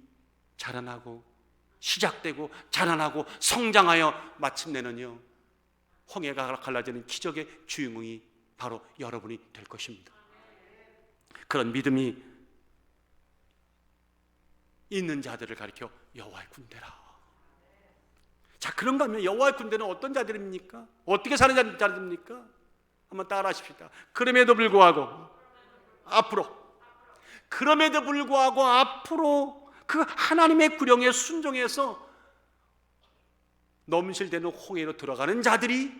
자라나고 시작되고 자라나고 성장하여 마침내는요, 홍해가 갈라지는 기적의 주인공이 바로 여러분이 될 것입니다. 그런 믿음이 있는 자들을 가리켜 여호와의 군대라. 자, 그런가 하면 여호와의 군대는 어떤 자들입니까? 어떻게 사는 자들입니까? 한번 따라 하십시다. 그럼에도 불구하고 앞으로 그 하나님의 구령에 순종해서 넘실대는 홍해로 들어가는 자들이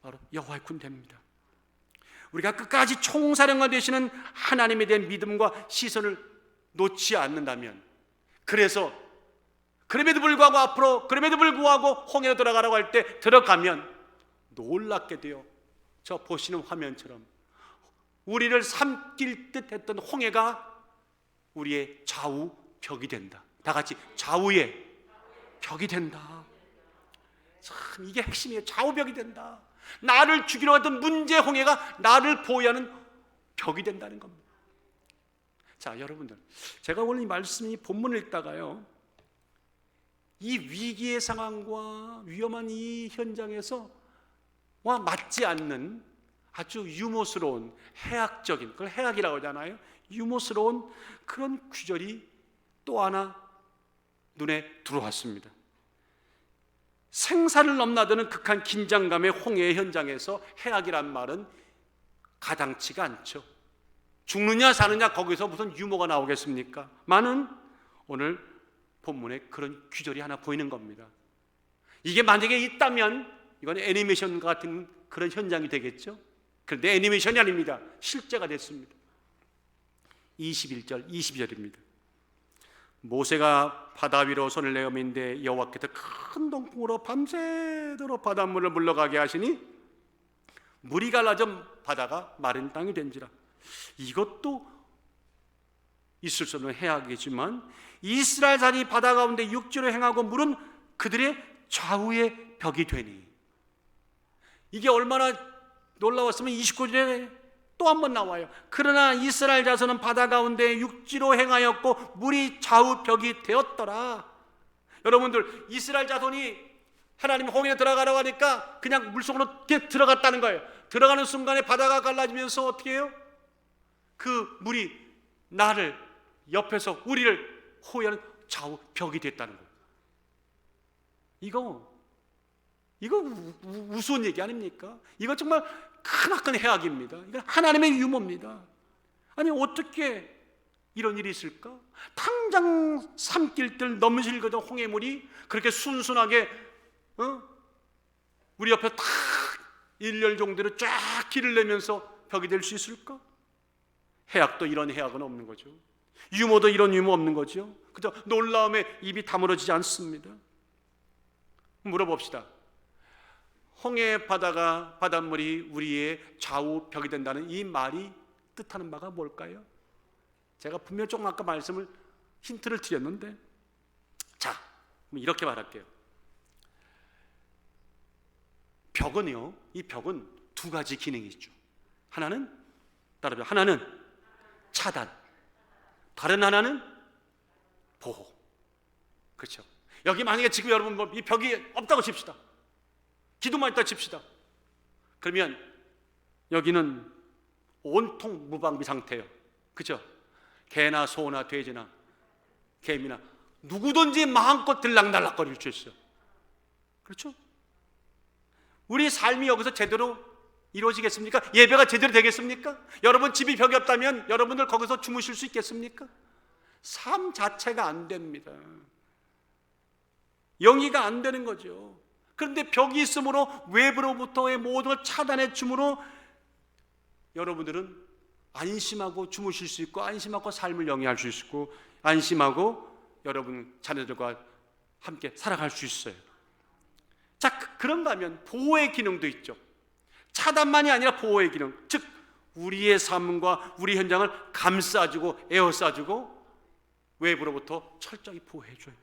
바로 여호와의 군대입니다. 우리가 끝까지 총사령관 되시는 하나님에 대한 믿음과 시선을 놓지 않는다면, 그래서 그럼에도 불구하고 홍해로 들어가라고 할 때 들어가면 놀랍게 돼요. 저 보시는 화면처럼 우리를 삼킬 듯 했던 홍해가 우리의 좌우 벽이 된다. 다 같이 좌우의 벽이 된다. 참, 이게 핵심이에요. 좌우벽이 된다. 나를 죽이려 했던 문제 홍해가 나를 보호하는 벽이 된다는 겁니다. 자, 여러분들, 제가 오늘 이 말씀이 본문을 읽다가요, 이 위기의 상황과 위험한 이 현장에서 맞지 않는 아주 유머스러운 해학적인, 그걸 해학이라고 하잖아요. 유머스러운 그런 구절이 또 하나 눈에 들어왔습니다. 생사를 넘나드는 극한 긴장감의 홍해의 현장에서 해학이란 말은 가당치가 않죠. 죽느냐 사느냐 거기서 무슨 유머가 나오겠습니까? 많은 오늘 본문에 그런 귀절이 하나 보이는 겁니다. 이게 만약에 있다면 이건 애니메이션 같은 그런 현장이 되겠죠. 그런데 애니메이션이 아닙니다. 실제가 됐습니다. 21절 22절입니다. 모세가 바다 위로 손을 내어 민데 여호와께서 큰 동풍으로 밤새도록 바닷물을 물러가게 하시니 물이 갈라져 바다가 마른 땅이 된지라. 이것도 있을 수 없는 해악이지만 이스라엘 자손이 바다 가운데 육지로 행하고 물은 그들의 좌우의 벽이 되니, 이게 얼마나 놀라웠으면 29절에 또 한 번 나와요. 그러나 이스라엘 자손은 바다 가운데 육지로 행하였고 물이 좌우 벽이 되었더라. 여러분들, 이스라엘 자손이 하나님 홍해에 들어가라고 하니까 그냥 물속으로 들어갔다는 거예요. 들어가는 순간에 바다가 갈라지면서 어떻게 해요? 그 물이 나를 옆에서 우리를 호위하는 좌우 벽이 됐다는 거예요. 이거 우스운 얘기 아닙니까? 이거 정말 크나큰 해악입니다. 이건 하나님의 유머입니다. 아니, 어떻게 이런 일이 있을까? 당장 삼킬 듯 넘실거던 홍해물이 그렇게 순순하게 우리 옆에 탁 일렬 정도로 쫙 길을 내면서 벽이 될 수 있을까? 해악도 이런 해악은 없는 거죠. 유머도 이런 유머 없는 거죠. 그저 놀라움에 입이 다물어지지 않습니다. 물어봅시다. 홍해 바닷물이 우리의 좌우 벽이 된다는 이 말이 뜻하는 바가 뭘까요? 제가 분명 조금 아까 말씀을 힌트를 드렸는데, 자, 이렇게 말할게요. 벽은요, 이 벽은 두 가지 기능이 있죠. 하나는 차단, 다른 하나는 보호. 그렇죠? 여기 만약에 지금 여러분 이 벽이 없다고 칩시다. 기둥만 있다 칩시다. 그러면 여기는 온통 무방비 상태예요. 그렇죠? 개나 소나 돼지나 개미나 누구든지 마음껏 들락날락거릴 수 있어요. 그렇죠? 우리 삶이 여기서 제대로 이루어지겠습니까? 예배가 제대로 되겠습니까? 여러분 집이 벽이 없다면 여러분들 거기서 주무실 수 있겠습니까? 삶 자체가 안 됩니다. 영위가 안 되는 거죠. 그런데 벽이 있으므로 외부로부터의 모든 걸 차단해 주므로 여러분들은 안심하고 주무실 수 있고, 안심하고 삶을 영위할 수 있고, 안심하고 여러분 자녀들과 함께 살아갈 수 있어요. 자, 그런가 하면 보호의 기능도 있죠. 차단만이 아니라 보호의 기능, 즉 우리의 삶과 우리 현장을 감싸주고 에워싸주고 외부로부터 철저히 보호해줘요.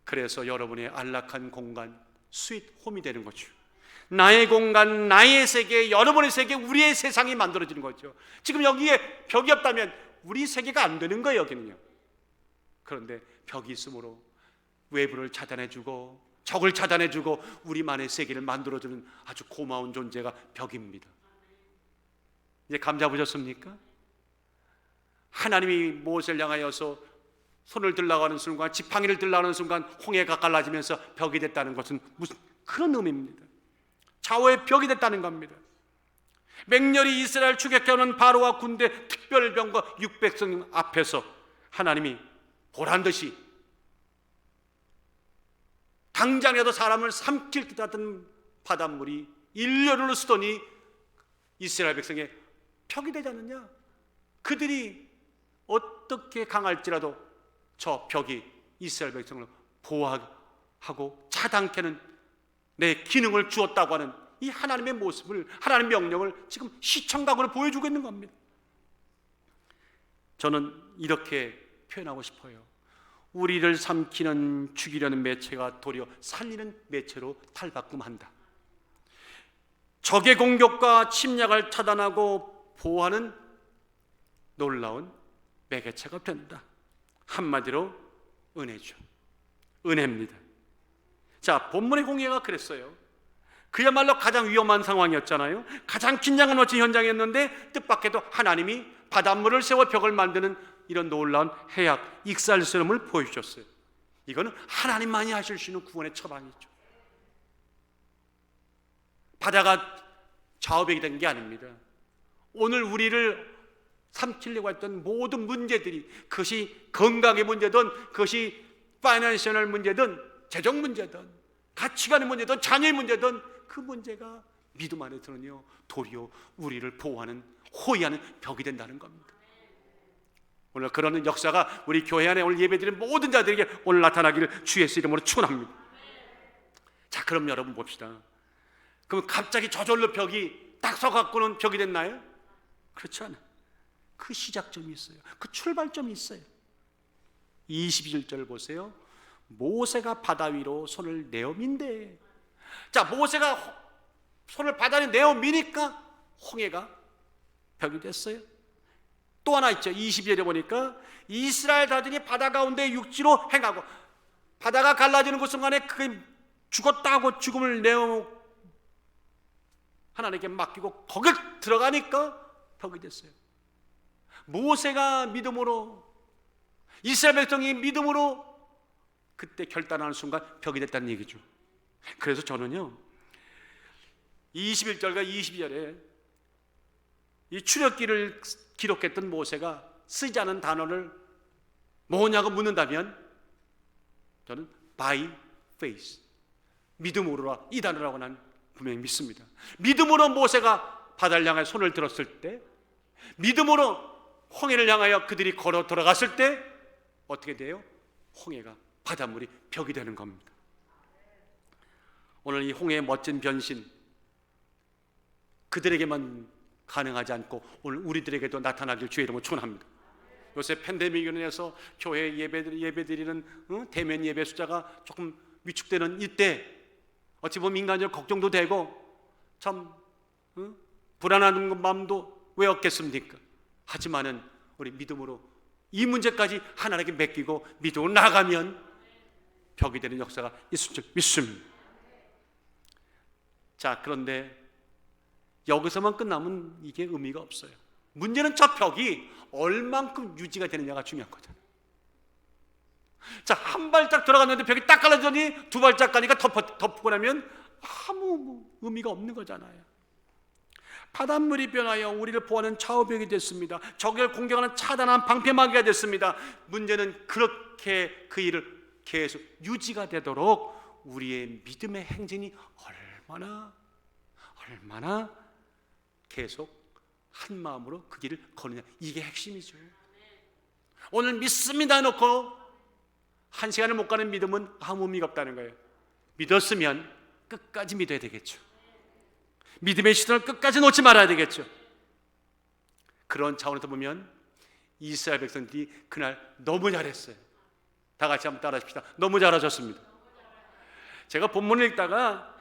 그래서 여러분의 안락한 공간, 스윗 홈이 되는 거죠. 나의 공간, 나의 세계, 여러분의 세계, 우리의 세상이 만들어지는 거죠. 지금 여기에 벽이 없다면 우리 세계가 안 되는 거예요, 여기는요. 그런데 벽이 있으므로 외부를 차단해주고 적을 차단해주고 우리만의 세계를 만들어주는 아주 고마운 존재가 벽입니다. 이제 감 잡으셨습니까? 하나님이 모세를 향하여서 손을 들라고 하는 순간, 지팡이를 들라고 하는 순간 홍해가 갈라지면서 벽이 됐다는 것은 무슨 그런 의미입니다. 좌우의 벽이 됐다는 겁니다. 맹렬히 이스라엘 추격해오는 바로와 군대 특별병과 600성 앞에서 하나님이 보란듯이 당장이라도 사람을 삼킬 듯 하던 바닷물이 일렬로 쓰더니 이스라엘 백성의 벽이 되지 않느냐? 그들이 어떻게 강할지라도 저 벽이 이스라엘 백성을 보호하고 차단케는 내 기능을 주었다고 하는 이 하나님의 모습을, 하나님의 명령을 지금 시청각으로 보여주고 있는 겁니다. 저는 이렇게 표현하고 싶어요. 우리를 삼키는 죽이려는 매체가 도리어 살리는 매체로 탈바꿈한다. 적의 공격과 침략을 차단하고 보호하는 놀라운 매개체가 된다. 한마디로 은혜죠. 은혜입니다. 자, 본문의 공예가 그랬어요. 그야말로 가장 위험한 상황이었잖아요. 가장 긴장을 놓친 현장이었는데 뜻밖에도 하나님이 바닷물을 세워 벽을 만드는 이런 놀라운 해악, 익살스러움을 보여주셨어요. 이거는 하나님만이 하실 수 있는 구원의 처방이죠. 바다가 좌우벽이 된 게 아닙니다. 오늘 우리를 삼키려고 했던 모든 문제들이, 그것이 건강의 문제든, 그것이 파이낸셜 문제든, 재정 문제든, 가치관의 문제든, 자녀의 문제든, 그 문제가 믿음 안에서는요 도리어 우리를 보호하는, 호위하는 벽이 된다는 겁니다. 오늘 그런 역사가 우리 교회 안에 오늘 예배드리는 모든 자들에게 오늘 나타나기를 주 예수 이름으로 축원합니다. 자, 그럼 여러분 봅시다. 그럼 갑자기 저절로 벽이 딱 서갖고는 벽이 됐나요? 그렇지 않아요. 그 시작점이 있어요. 그 출발점이 있어요. 21절 보세요. 모세가 바다 위로 손을 내어 민대. 자, 모세가 손을 바다 위로 내어 미니까 홍해가 벽이 됐어요. 또 하나 있죠. 22절에 보니까 이스라엘 자손이 바다 가운데 육지로 행하고, 바다가 갈라지는 그 순간에 그게 죽었다 하고 죽음을 내어 하나님께 맡기고 거길 들어가니까 벽이 됐어요. 모세가 믿음으로, 이스라엘 백성이 믿음으로 그때 결단하는 순간 벽이 됐다는 얘기죠. 그래서 저는요 21절과 22절에 이 출애굽기를 기록했던 모세가 쓰지 않은 단어를 뭐냐고 묻는다면 저는 by faith, 믿음으로라, 이 단어라고 난 분명히 믿습니다. 믿음으로 모세가 바다를 향해 손을 들었을 때, 믿음으로 홍해를 향하여 그들이 걸어 들어갔을 때 어떻게 돼요? 홍해가, 바닷물이 벽이 되는 겁니다. 오늘 이 홍해의 멋진 변신, 그들에게만 가능하지 않고 오늘 우리들에게도 나타나길 주의 이름으로 축원합니다. 요새 팬데믹으로 인해서 교회 예배드리는 대면 예배 숫자가 조금 위축되는 이때 어찌 보면 인간적으로 걱정도 되고 참 불안한 마음도 왜 없겠습니까? 하지만은 우리 믿음으로 이 문제까지 하나님께 맡기고 믿음으로 나가면 벽이 되는 역사가 있을 줄 믿습니다. 자, 그런데 여기서만 끝나면 이게 의미가 없어요. 문제는 저 벽이 얼만큼 유지가 되느냐가 중요한 거잖아요. 자, 한 발짝 들어갔는데 벽이 딱 갈라지더니 두 발짝 가니까 덮고 나면 아무 의미가 없는 거잖아요. 바닷물이 변하여 우리를 보호하는 좌우벽이 됐습니다. 적을 공격하는 차단한 방패막이가 됐습니다. 문제는 그렇게 그 일을 계속 유지가 되도록 우리의 믿음의 행진이 얼마나 계속 한 마음으로 그 길을 거느냐, 이게 핵심이죠. 오늘 믿습니다 놓고 한 시간을 못 가는 믿음은 아무 의미가 없다는 거예요. 믿었으면 끝까지 믿어야 되겠죠. 믿음의 시선을 끝까지 놓지 말아야 되겠죠. 그런 차원에서 보면 이스라엘 백성들이 그날 너무 잘했어요. 다 같이 한번 따라하십시다. 너무 잘하셨습니다. 제가 본문을 읽다가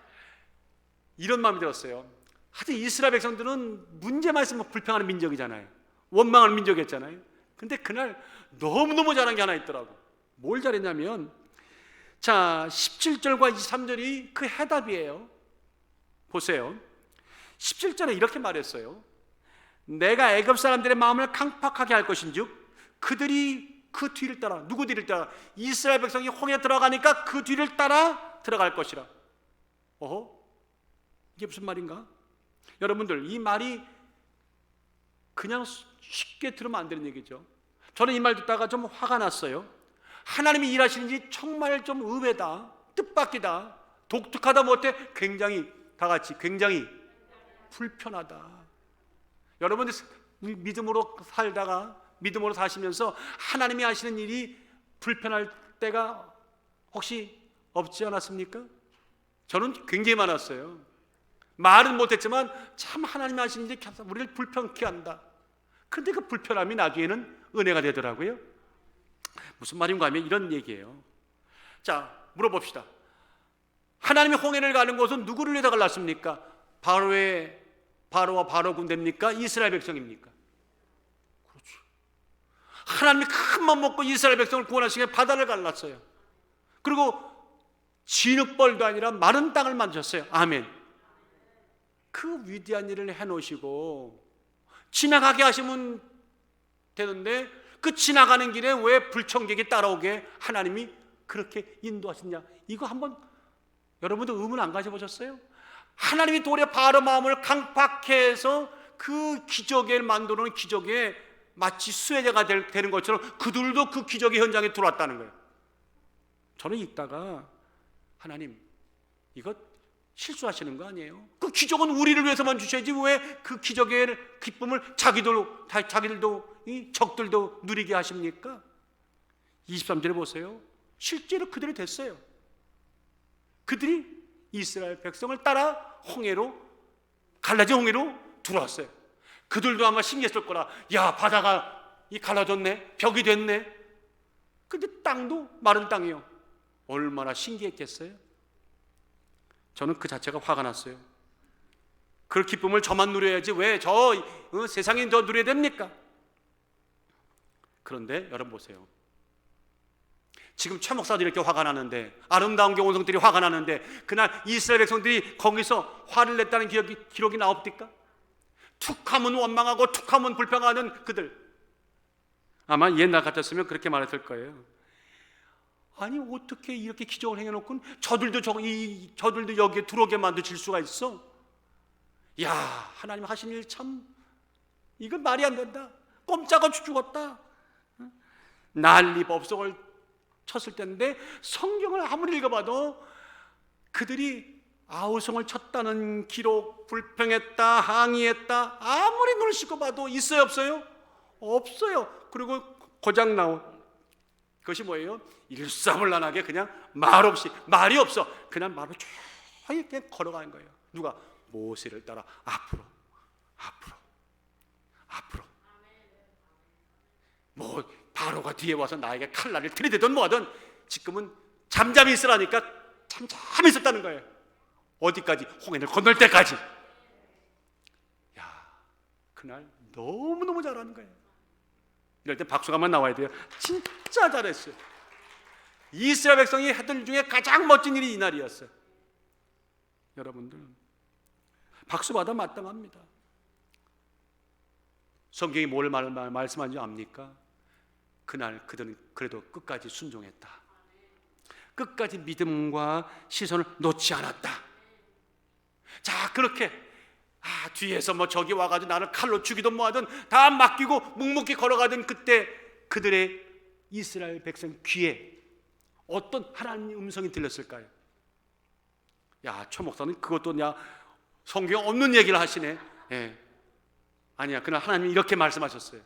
이런 마음이 들었어요. 하여튼 이스라엘 백성들은 문제만 있으면 불평하는 민족이잖아요. 원망하는 민족이었잖아요. 근데 그날 너무너무 잘한 게 하나 있더라고. 뭘 잘했냐면, 자, 17절과 23절이 그 해답이에요. 보세요. 17절에 이렇게 말했어요. 내가 애굽 사람들의 마음을 강팍하게 할 것인즉 그들이 그 뒤를 따라, 누구 뒤를 따라? 이스라엘 백성이 홍해 들어가니까 그 뒤를 따라 들어갈 것이라. 이게 무슨 말인가? 여러분들, 이 말이 그냥 쉽게 들으면 안 되는 얘기죠. 저는 이 말 듣다가 좀 화가 났어요. 하나님이 일하시는지 정말 좀 의외다, 뜻밖이다, 독특하다 못해 굉장히, 다 같이 굉장히 불편하다. 여러분들 믿음으로 살다가, 믿음으로 사시면서 하나님이 하시는 일이 불편할 때가 혹시 없지 않았습니까? 저는 굉장히 많았어요. 말은 못했지만 참 하나님이 하시는 일이 우리를 불편케 한다. 그런데 그 불편함이 나중에는 은혜가 되더라고요. 무슨 말인가 하면 이런 얘기예요. 자, 물어봅시다. 하나님이 홍해를 가는 곳은 누구를 위해서 갈랐습니까? 바로와 바로 군대입니까? 이스라엘 백성입니까? 그렇죠. 하나님이 큰 맘 먹고 이스라엘 백성을 구원하시기 위해 바다를 갈랐어요. 그리고 진흙벌도 아니라 마른 땅을 만드셨어요. 아멘. 그 위대한 일을 해놓으시고 지나가게 하시면 되는데, 그 지나가는 길에 왜 불청객이 따라오게 하나님이 그렇게 인도하셨냐? 이거 한번 여러분들 의문 안 가져보셨어요? 하나님이 도리어 바로 마음을 강팍해 해서 그 기적을 만드는 기적에 마치 수혜자가 되는 것처럼 그들도 그 기적의 현장에 들어왔다는 거예요. 저는 읽다가 하나님, 이거 실수하시는 거 아니에요? 그 기적은 우리를 위해서만 주셔야지 왜 그 기적의 기쁨을 자기들도 이 적들도 누리게 하십니까? 23절에 보세요. 실제로 그들이 됐어요. 그들이 이스라엘 백성을 따라 홍해로, 갈라진 홍해로 들어왔어요. 그들도 아마 신기했을 거라. 야, 바다가 갈라졌네, 벽이 됐네. 근데 땅도 마른 땅이에요. 얼마나 신기했겠어요? 저는 그 자체가 화가 났어요. 그 기쁨을 저만 누려야지 왜 세상이 더 누려야 됩니까? 그런데 여러분 보세요. 지금 최 목사들이 이렇게 화가 나는데, 아름다운 교원성들이 화가 나는데, 그날 이스라엘 백성들이 거기서 화를 냈다는 기록이 나옵니까? 툭하면 원망하고 툭하면 불평하는 그들, 아마 옛날 같았으면 그렇게 말했을 거예요. 아니, 어떻게 이렇게 기적을 행해놓고 저들도 여기에 들어오게 만드실 수가 있어? 야, 하나님 하신 일 참, 이건 말이 안 된다. 꼼짝없이 죽었다. 난리 법석을 쳤을 텐데, 성경을 아무리 읽어봐도 그들이 아우성을 쳤다는 기록, 불평했다, 항의했다, 아무리 눈을 씻고 봐도 있어요, 없어요? 없어요. 그리고 고장 나온 그것이 뭐예요? 일사불란하게 그냥 말이 없어. 그냥 말로 조용히 그냥 걸어가는 거예요. 누가? 모세를 따라 앞으로. 뭐 바로가 뒤에 와서 나에게 칼날을 들이대든 뭐하든 지금은 잠잠히 있으라니까 잠잠히 있었다는 거예요. 어디까지? 홍해를 건널 때까지. 야, 그날 너무너무 잘하는 거예요. 이럴 때 박수가만 나와야 돼요. 진짜 잘했어요. 이스라엘 백성이 했던 일 중에 가장 멋진 일이 이날이었어요. 여러분들, 박수받아 마땅합니다. 성경이 뭘 말씀하는지 압니까? 그날 그들은 그래도 끝까지 순종했다. 끝까지 믿음과 시선을 놓지 않았다. 자, 그렇게 뒤에서 뭐 저기 와가지고 나를 칼로 죽이든 뭐하든 다 맡기고 묵묵히 걸어가던 그때 그들의 이스라엘 백성 귀에 어떤 하나님의 음성이 들렸을까요? 야, 최 목사는 그것도 성경에 없는 얘기를 하시네. 예. 아니야, 그날 하나님이 이렇게 말씀하셨어요.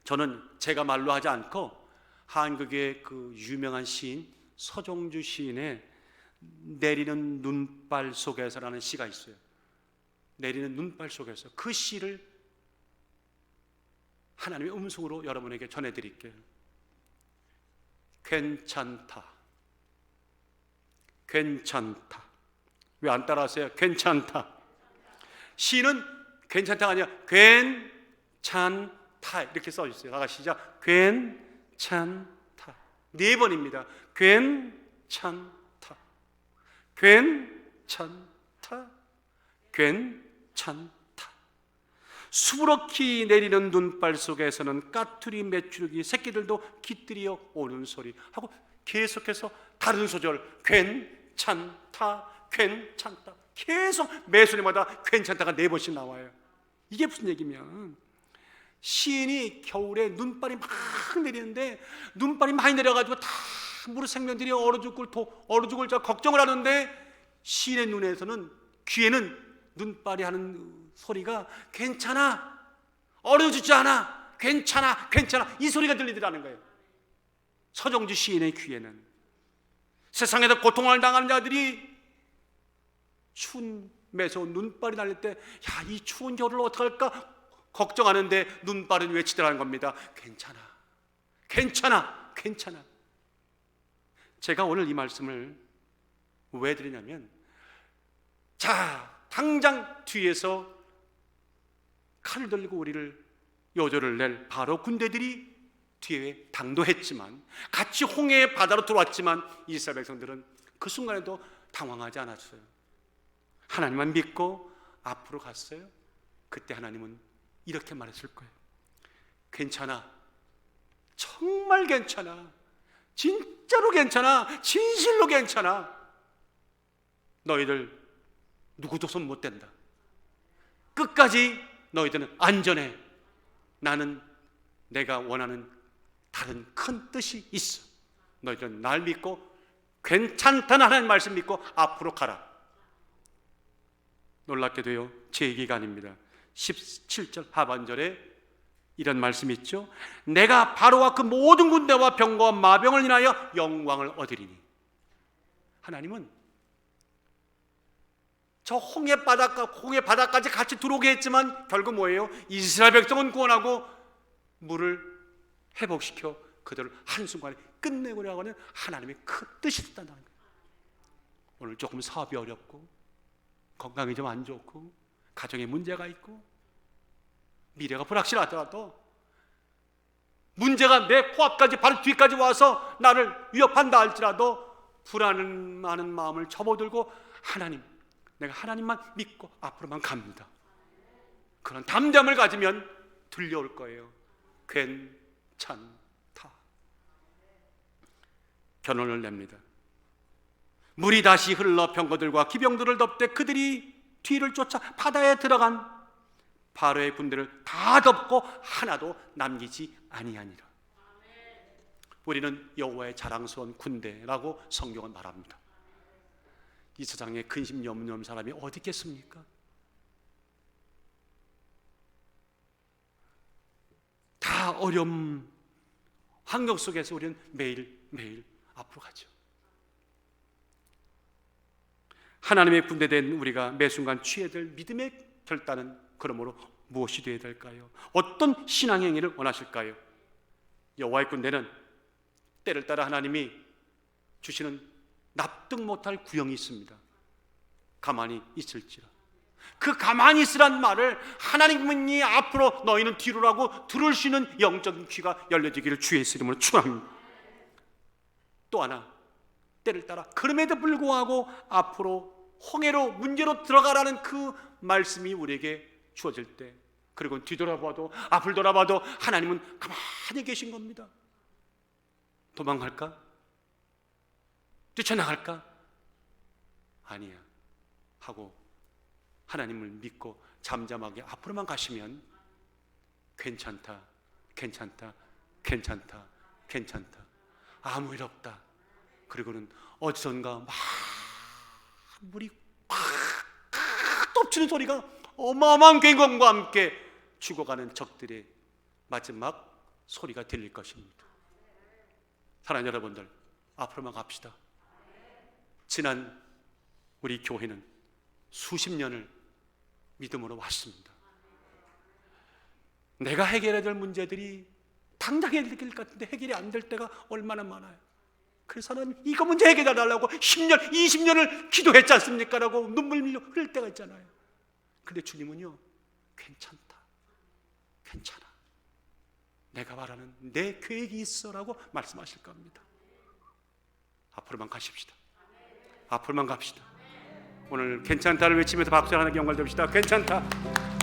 저는 제가 말로 하지 않고 한국의 그 유명한 시인 서정주 시인의 내리는 눈발 속에서라는 시가 있어요. 내리는 눈발 속에서, 그 시를 하나님의 음성으로 여러분에게 전해드릴게요. 괜찮다. 괜찮다. 왜 안 따라하세요? 괜찮다. 시는 괜찮다가 아니라 괜찮다 이렇게 써주세요. 나가 시작. 괜찮다. 4번입니다. 괜찮다. 괜찮다. 괜찮다. 수부럽게 내리는 눈발 속에서는 까투리 메추르기 새끼들도 깃들여 오는 소리 하고 계속해서 다른 소절 괜찮다. 괜찮다. 계속 매 소리마다 괜찮다가 4번씩 나와요. 이게 무슨 얘기면 시인이 겨울에 눈발이 막 내리는데 눈발이 많이 내려가지고 다 무릇 생명들이 얼어 죽을 자 걱정을 하는데 시인의 눈에서는 귀에는 눈발이 하는 소리가 괜찮아, 얼어 죽지 않아, 괜찮아, 괜찮아 이 소리가 들리더라는 거예요. 서정주 시인의 귀에는 세상에서 고통을 당하는 자들이 추운 매서운 눈발이 날릴 때 야, 이 추운 겨울을 어떡할까 걱정하는데 눈발은 외치더라는 겁니다. 괜찮아, 괜찮아, 괜찮아. 제가 오늘 이 말씀을 왜 드리냐면, 자, 당장 뒤에서 칼을 들고 우리를 요조를 낼 바로 군대들이 뒤에 당도했지만, 같이 홍해의 바다로 들어왔지만 이스라엘 백성들은 그 순간에도 당황하지 않았어요. 하나님만 믿고 앞으로 갔어요. 그때 하나님은 이렇게 말했을 거예요. 괜찮아, 정말 괜찮아, 진짜로 괜찮아, 진실로 괜찮아. 너희들 누구도 손 못 댄다. 끝까지 너희들은 안전해. 나는 내가 원하는 다른 큰 뜻이 있어. 너희들은 날 믿고 괜찮다는 하나님 말씀 믿고 앞으로 가라. 놀랍게도요, 제 얘기가 아닙니다. 17절 하반절에 이런 말씀이 있죠. 내가 바로와 그 모든 군대와 병거와 마병을 인하여 영광을 얻으리니. 하나님은 저 홍해 바다까지 같이 들어오게 했지만 결국 뭐예요? 이스라엘 백성은 구원하고 물을 회복시켜 그들을 한순간에 끝내고자 하는 하나님의 큰 뜻이 있다는 거예요. 오늘 조금 사업이 어렵고 건강이 좀 안 좋고 가정에 문제가 있고 미래가 불확실하더라도 문제가 내 코앞까지 바로 뒤까지 와서 나를 위협한다 할지라도 불안한 마음을 접어들고 하나님, 내가 하나님만 믿고 앞으로만 갑니다. 그런 담대함을 가지면 들려올 거예요. 괜찮다. 결론을 냅니다. 물이 다시 흘러 병거들과 기병들을 덮되 그들이 뒤를 쫓아 바다에 들어간 바로의 군대를 다 덮고 하나도 남기지 아니하니라. 우리는 여호와의 자랑스러운 군대라고 성경은 말합니다. 이 세상에 근심 염려한 사람이 어디 있겠습니까? 다 어려움 환경 속에서 우리는 매일 앞으로 가죠. 하나님의 군대된 우리가 매 순간 취해야 될 믿음의 결단은 그러므로 무엇이 되어야 될까요? 어떤 신앙 행위를 원하실까요? 여호와의 군대는 때를 따라 하나님이 주시는 납득 못할 구형이 있습니다. 가만히 있을지라. 그 가만히 있으란 말을 하나님이 앞으로 너희는 뒤로라고 들을 수 있는 영적인 귀가 열려지기를 주의 이름으로 축원합니다. 또 하나, 때를 따라 그럼에도 불구하고 앞으로 홍해로 문제로 들어가라는 그 말씀이 우리에게 주어질 때, 그리고 뒤돌아봐도 앞을 돌아봐도 하나님은 가만히 계신 겁니다. 도망갈까? 뛰쳐나갈까? 아니야 하고 하나님을 믿고 잠잠하게 앞으로만 가시면 괜찮다, 괜찮다, 괜찮다, 괜찮다, 아무 일 없다. 그리고는 어디선가 막 물이 팍 덮치는 소리가 어마어마한 굉장과 함께 죽어가는 적들의 마지막 소리가 들릴 것입니다. 사랑하는 여러분들, 앞으로만 갑시다. 지난 우리 교회는 수십 년을 믿음으로 왔습니다. 내가 해결해야 될 문제들이 당장 해결될 것 같은데 해결이 안 될 때가 얼마나 많아요. 그래서 하나님 이거 문제 해결해 달라고 10년, 20년을 기도했지 않습니까? 라고 눈물 흘려 흐를 때가 있잖아요. 근데 주님은요, 괜찮다, 괜찮아, 내가 말하는 내 계획이 있어라고 말씀하실 겁니다. 앞으로만 가십시다. 앞으로만 갑시다. 오늘 괜찮다를 외치면서 박수 하나 연결됩시다. 괜찮다.